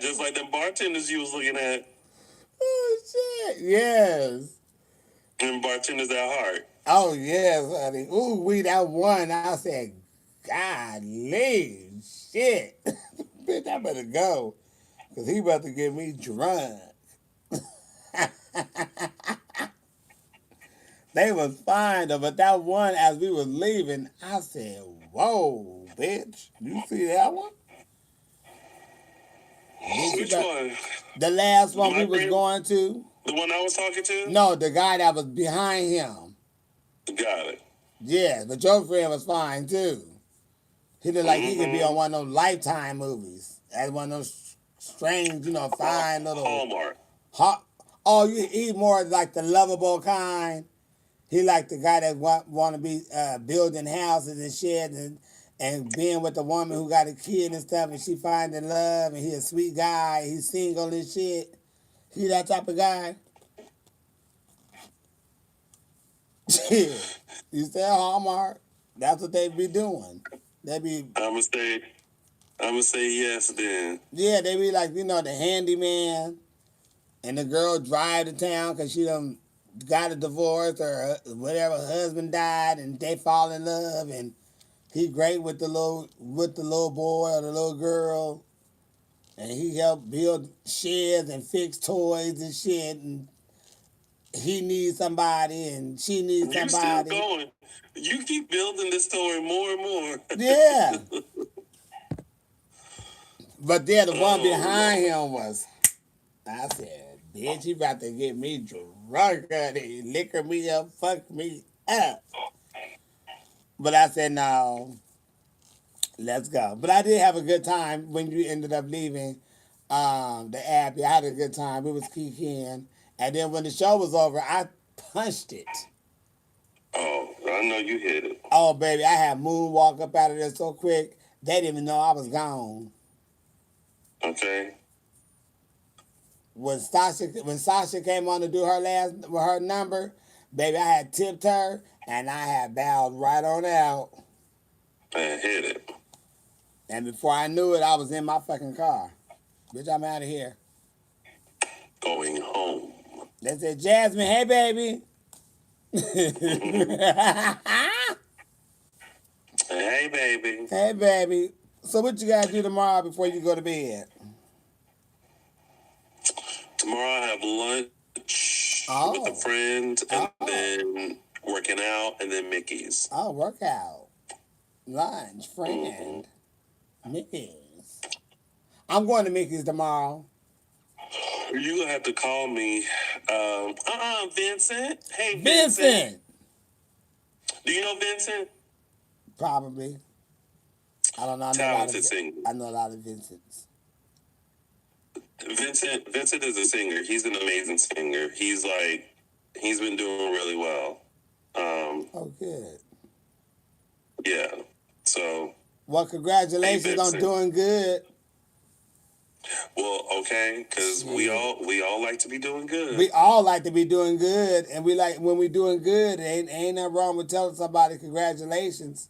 just like them bartenders you was looking at, Oh shit! Yes. and bartenders at heart. Oh yes, honey. Ooh, we that one. I said, golly, shit, bitch, I better go, cause he about to get me drunk. They was fine though, but that one, as we was leaving, I said, whoa, bitch, you see that one? Bitch, Which one? the last one My we was friend, going to. the one I was talking to. No, the guy that was behind him. Got it. Yeah, but your friend was fine too. He looked like he could be on Mm-hmm. one of those Lifetime movies. As one of those strange, fine little Hallmark. hot. Oh, he more like the lovable kind. He like the guy that want to be building houses and shit, and being with the woman who got a kid and stuff, and she finding love, and he a sweet guy. He's single and shit. He that type of guy. You say Hallmark. That's what they be doing. They be I'ma say yes then. yeah, they be like the handyman, and the girl drive to town because she done got a divorce or whatever. Her husband died, and they fall in love, and he great with the little boy or the little girl, and he helped build sheds and fix toys and shit, and he needs somebody, and she needs You still somebody. going. You keep building this story more and more. Yeah. But then the one Oh, behind Lord. him was, I said, bitch, you about to get me drunk, honey. Liquor me up, fuck me up. But I said, no, let's go. But I did have a good time when you ended up leaving the Abbey. I had a good time. We was kicking. And then when the show was over, I punched it. Oh, I know you hit it. Oh, baby, I had moonwalk up out of there so quick, they didn't even know I was gone. Okay. When Sasha came on to do her number, baby, I had tipped her and I had bowed right on out. And hit it. And before I knew it, I was in my fucking car. Bitch, I'm out of here. Going home. They said, Jasmine, hey baby. Hey, baby. Hey baby. So what you gotta do tomorrow before you go to bed? Tomorrow I have lunch with a friend, and then working out, and then Mickey's. Oh, workout. Lunch, friend. Mickey's. I'm going to Mickey's tomorrow. You gonna have to call me. Vincent. Hey, Vincent. Do you know Vincent? Probably. I don't know. Talented singer. I know a lot of Vincents. Vincent is a singer. He's an amazing singer. He's been doing really well. Oh, good. Yeah. So. Well, congratulations on doing good. Well, okay, because we all like to be doing good. We all like to be doing good, and we like when we doing good. Ain't nothing wrong with telling somebody congratulations.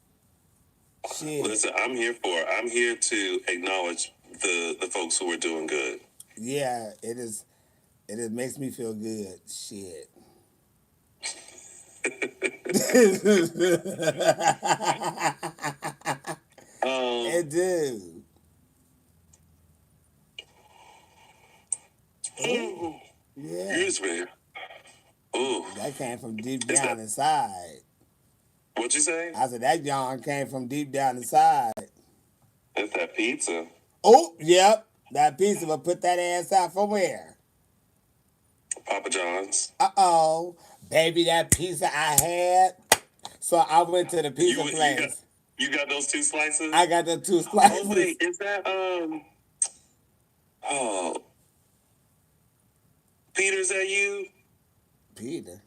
Shit. Listen, I'm here to acknowledge the folks who are doing good. Yeah, it is. It makes me feel good. Shit. It do. Ooh. Yeah. Excuse me. Ooh. That came from deep down inside. What'd you say? I said that yawn came from deep down inside. It's that pizza. Oh, yep. That pizza will put that ass out from where? Papa John's. Uh-oh. Baby, that pizza I had. So I went to the pizza place. You got those 2 slices? I got the 2 slices. Oh, wait. Is that, oh. Peter, is that you? Peter.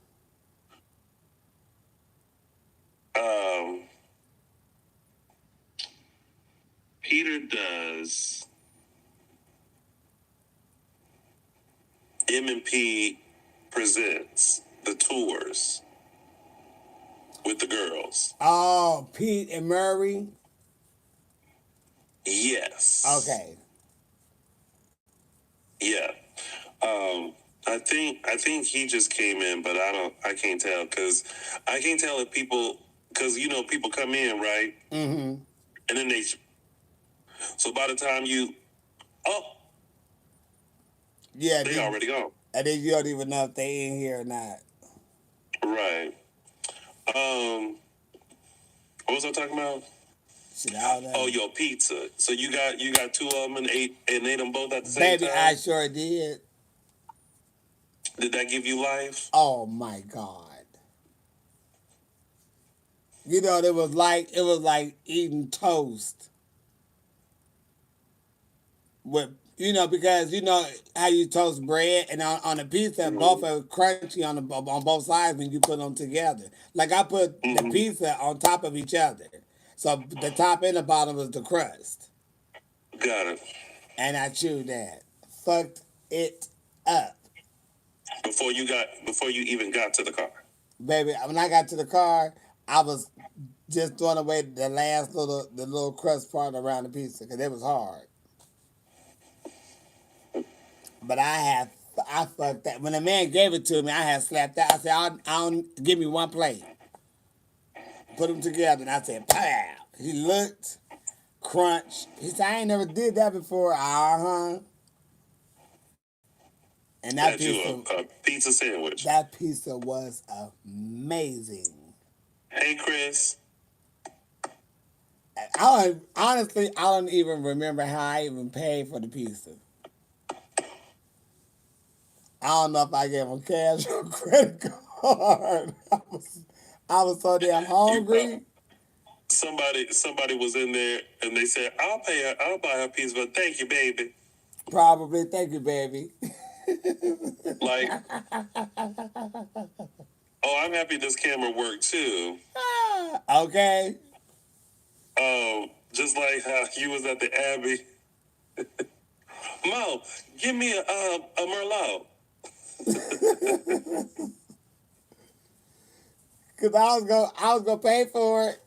Peter does M&P presents the tours with the girls. Oh, Pete and Murray. Yes. Okay. Yeah. I think he just came in, but I can't tell because I can't tell if people because people come in, right, Mm-hmm. and then so by the time Yeah, they already gone. and then you don't even know if they in here or not. Right. What was I talking about? Shit, I don't know. Oh, your pizza. So you got two of them and ate them both at the same Baby, time? I sure did. Did that give you life? Oh my God. You know, it was like eating toast with because how you toast bread and on a pizza, both are crunchy on both sides when you put them together. Like I put the pizza on top of each other, so the top and the bottom was the crust, Got it. and I chewed that, fucked it up, Before you even got to the car. baby. When I got to the car, I was just throwing away the last little crust part around the pizza because it was hard. But I fucked that. When the man gave it to me, I had slapped that. I said, I don't give me one plate. Put them together. And I said, pow. He looked, crunch. He said, I ain't never did that before. Uh-huh. And that Got you a pizza sandwich. That pizza was amazing. Hey, Chris. Honestly, I don't even remember how I even paid for the pizza. I don't know if I gave him cash or credit card. I was so damn hungry. Somebody was in there and they said, I'll buy her pizza, but thank you, baby. Probably, thank you, baby. Like, oh, I'm happy this camera worked too. Okay. Just like how you was at the Abbey. Mo, give me a Merlot. Cause I was gonna pay for it.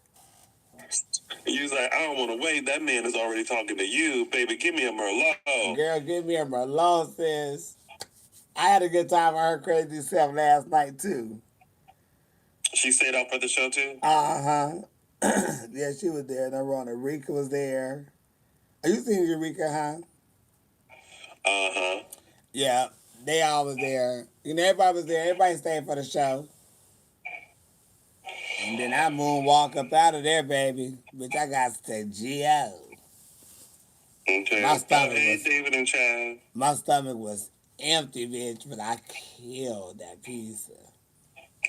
You was like, I don't want to wait. That man is already talking to you, baby. Give me a Merlot. Girl, give me a Merlot, sis. I had a good time with her crazy self last night too. She stayed out for the show too? Uh-huh. Yeah, she was there. And Rona Rika was there. Are you seen Eureka, huh? Uh-huh. Yeah, they all was there. Everybody was there. Everybody stayed for the show. And then I moonwalk up out of there, baby. Bitch, I got to G.O. Okay. My stomach hey, was David and Chad. My stomach was empty, bitch, but I killed that pizza.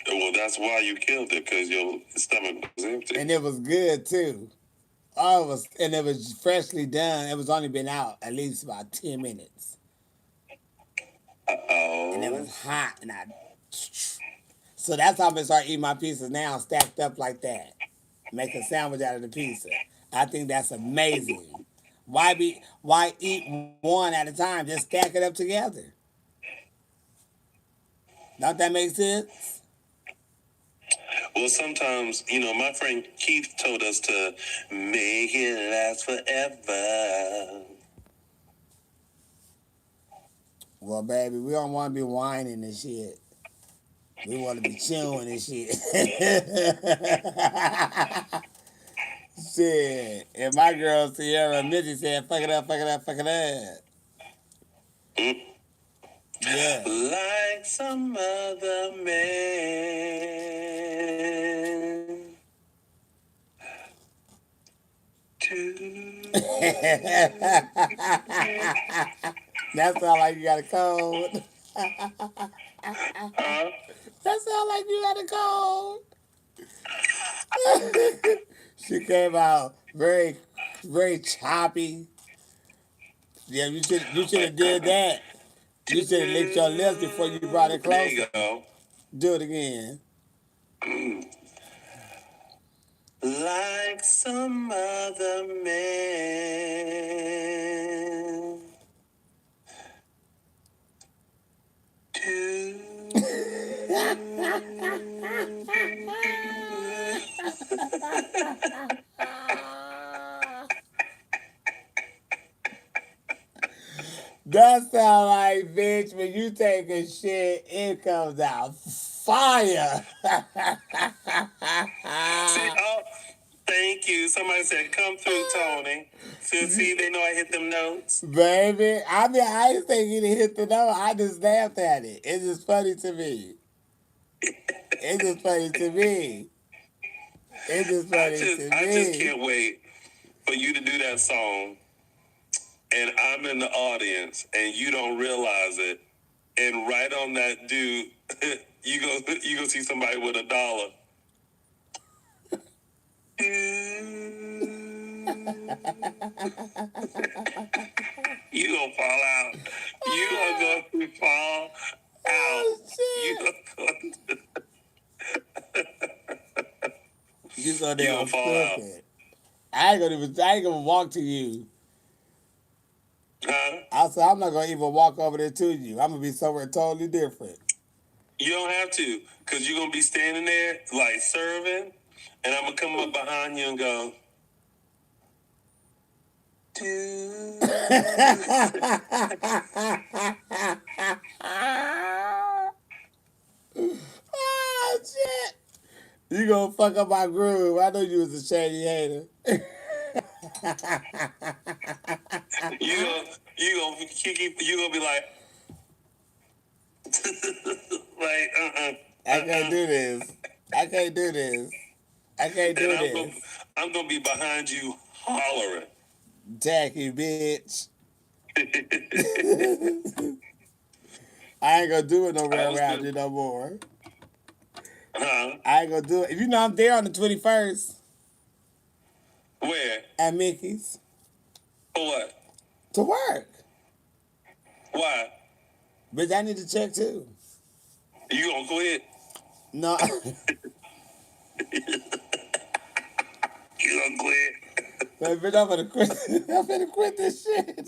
Well, that's why you killed it, because your stomach was empty. And it was good too. Oh, it was freshly done. It was only been out at least about 10 minutes. Uh-oh. And it was hot, and so that's how I'm gonna start eating my pizzas now, stacked up like that. Make a sandwich out of the pizza. I think that's amazing. Why eat one at a time? Just stack it up together. Don't that make sense? Well, sometimes, my friend Keith told us to make it last forever. Well, baby, we don't want to be whining and shit. We want to be chewing and shit. Shit. And my girl Sierra Mitchie said, fuck it up, fuck it up, fuck it up. Mm. Yeah. Like some other man. That sound like you got a cold. Huh? That sound like you got a cold. She came out very, very choppy. Yeah, you should have did that. You should have licked your lips before you brought it closer. There you go. Do it again. Like some other man. That sound like, bitch, when you take a shit, it comes out fire. See, oh, thank you. Somebody said, "Come through, Tony." See, they know I hit them notes. Baby, I mean, I ain't think you didn't hit the note. I just laughed at it. It's just funny to me. It's just funny to me. It's just funny to I just me. can't wait for you to do that song, and I'm in the audience, and you don't realize it, and right on that dude, you go see somebody with $1. You gonna fall out. You are going to fall out. Oh, You shit. are going to, You so you damn gonna fall out. stupid. I ain't gonna walk to you. Huh? I said, I'm not gonna even walk over there to you. I'm gonna be somewhere totally different. You don't have to, because you're gonna be standing there like serving, and I'm gonna come up behind you and go, dude. Oh, shit. You gonna fuck up my groove. I know you was a shady hater. You gonna be like, like, I can't do this. I can't do this. I can't do this. I'm gonna be behind you hollering. Tacky bitch. I ain't gonna do it no way around you no more. Huh? I ain't gonna do it. If you know I'm there on the 21st Where? at Mickey's For what? to work. Why? Bitch, I need to check too. You gonna quit? No. You gonna quit? But bitch, I'm gonna quit. I'm gonna quit this shit.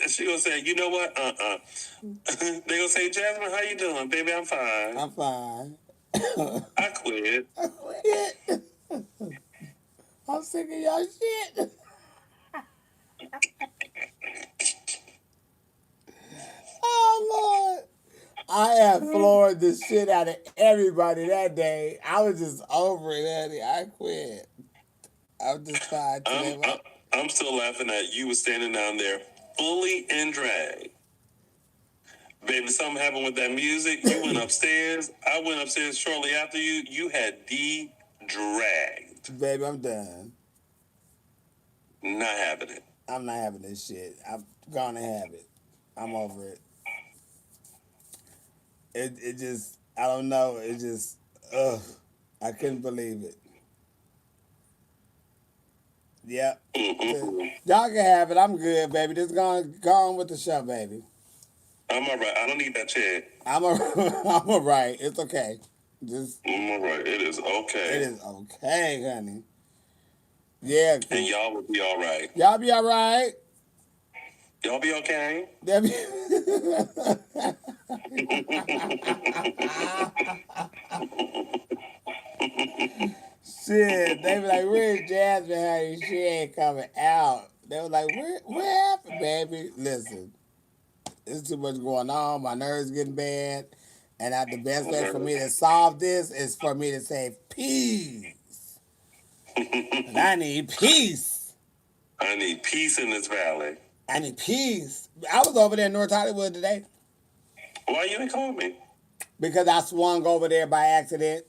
She gonna say, you know what? They gonna say, Jasmine, how you doing? Baby, I'm fine. I'm fine. I quit. I quit. I'm sick of y'all shit. Oh, Lord. I have floored the shit out of everybody that day. I was just over it, honey. I quit. I'm just fine today. I'm still laughing at you. Was standing down there fully in drag. Baby, something happened with that music. You went upstairs. I went upstairs shortly after you. You had de-dragged. Baby, I'm done. Not having it. I'm not having this shit. I'm gonna have it. I'm over it. It just, I don't know. It just, ugh. I couldn't believe it. Yep. Y'all can have it. I'm good, baby. Just go on with the show, baby. I'm all right. I don't need that check. I'm all right. It's okay. Just. I'm all right. It is okay. It is okay, honey. Yeah. And y'all will be all right. Y'all be all right. Y'all be okay? Shit, they be like, where's Jasmine, honey? She ain't coming out. They were like, what happened, baby? Listen, there's too much going on. My nerves getting bad. And the best way for me to solve this is for me to say peace. And I need peace. I need peace in this valley. I need peace. I was over there in North Hollywood today. Why you didn't call me? Because I swung over there by accident.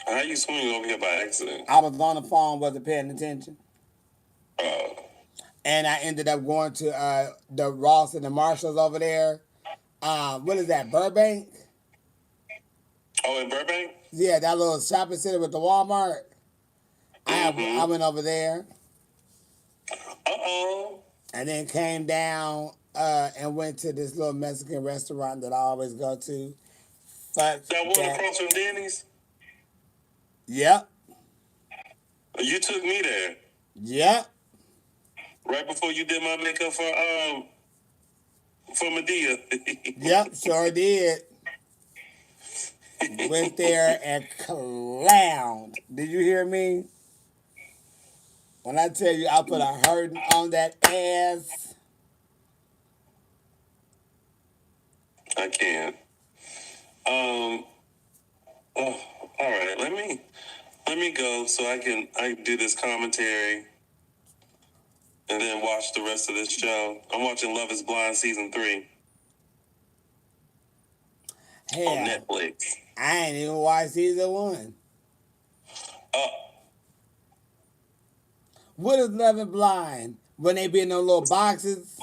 How you swing over here by accident? I was on the phone, wasn't paying attention. Oh. And I ended up going to the Ross and the Marshalls over there. What is that, Burbank? Oh, in Burbank? Yeah, that little shopping center with the Walmart. I went over there. Uh-oh. And then came down and went to this little Mexican restaurant that I always go to. That one across from Denny's? Yep. You took me there. Yep. Right before you did my makeup for Medea. Yep, sure did. Went there and clowned. Did you hear me? When I tell you I put a hurting on that ass. I can't. Oh, all right. Let me go so I can do this commentary and then watch the rest of this show. I'm watching Love Is Blind season 3 on Hell, Netflix. I ain't even watched season 1. Uh, What is Love and Blind? When they be in those little boxes?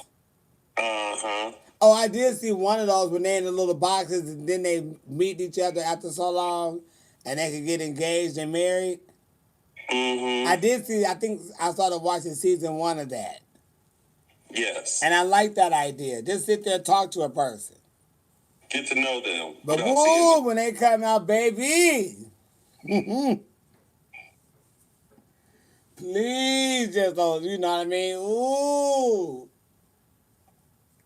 uh-huh. Oh, I did see one of those when they in the little boxes and then they meet each other after so long and they could get engaged and married. Mm-hmm. I did see, I think I started watching season 1 of that. Yes. And I like that idea. Just sit there and talk to a person. Get to know them. But without seeing woo, them. when they come out, baby. Please just don't, you know what I mean? Ooh.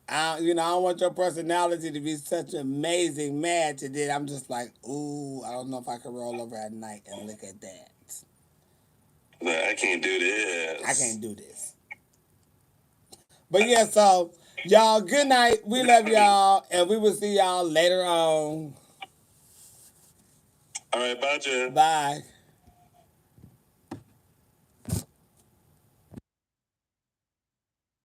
I don't want your personality to be such an amazing match. And then I'm just like, ooh, I don't know if I can roll over at night and look at that. Like, I can't do this. I can't do this. But yeah, so y'all, good night. We love y'all, and we will see y'all later on. All right, bye, Jen. Bye.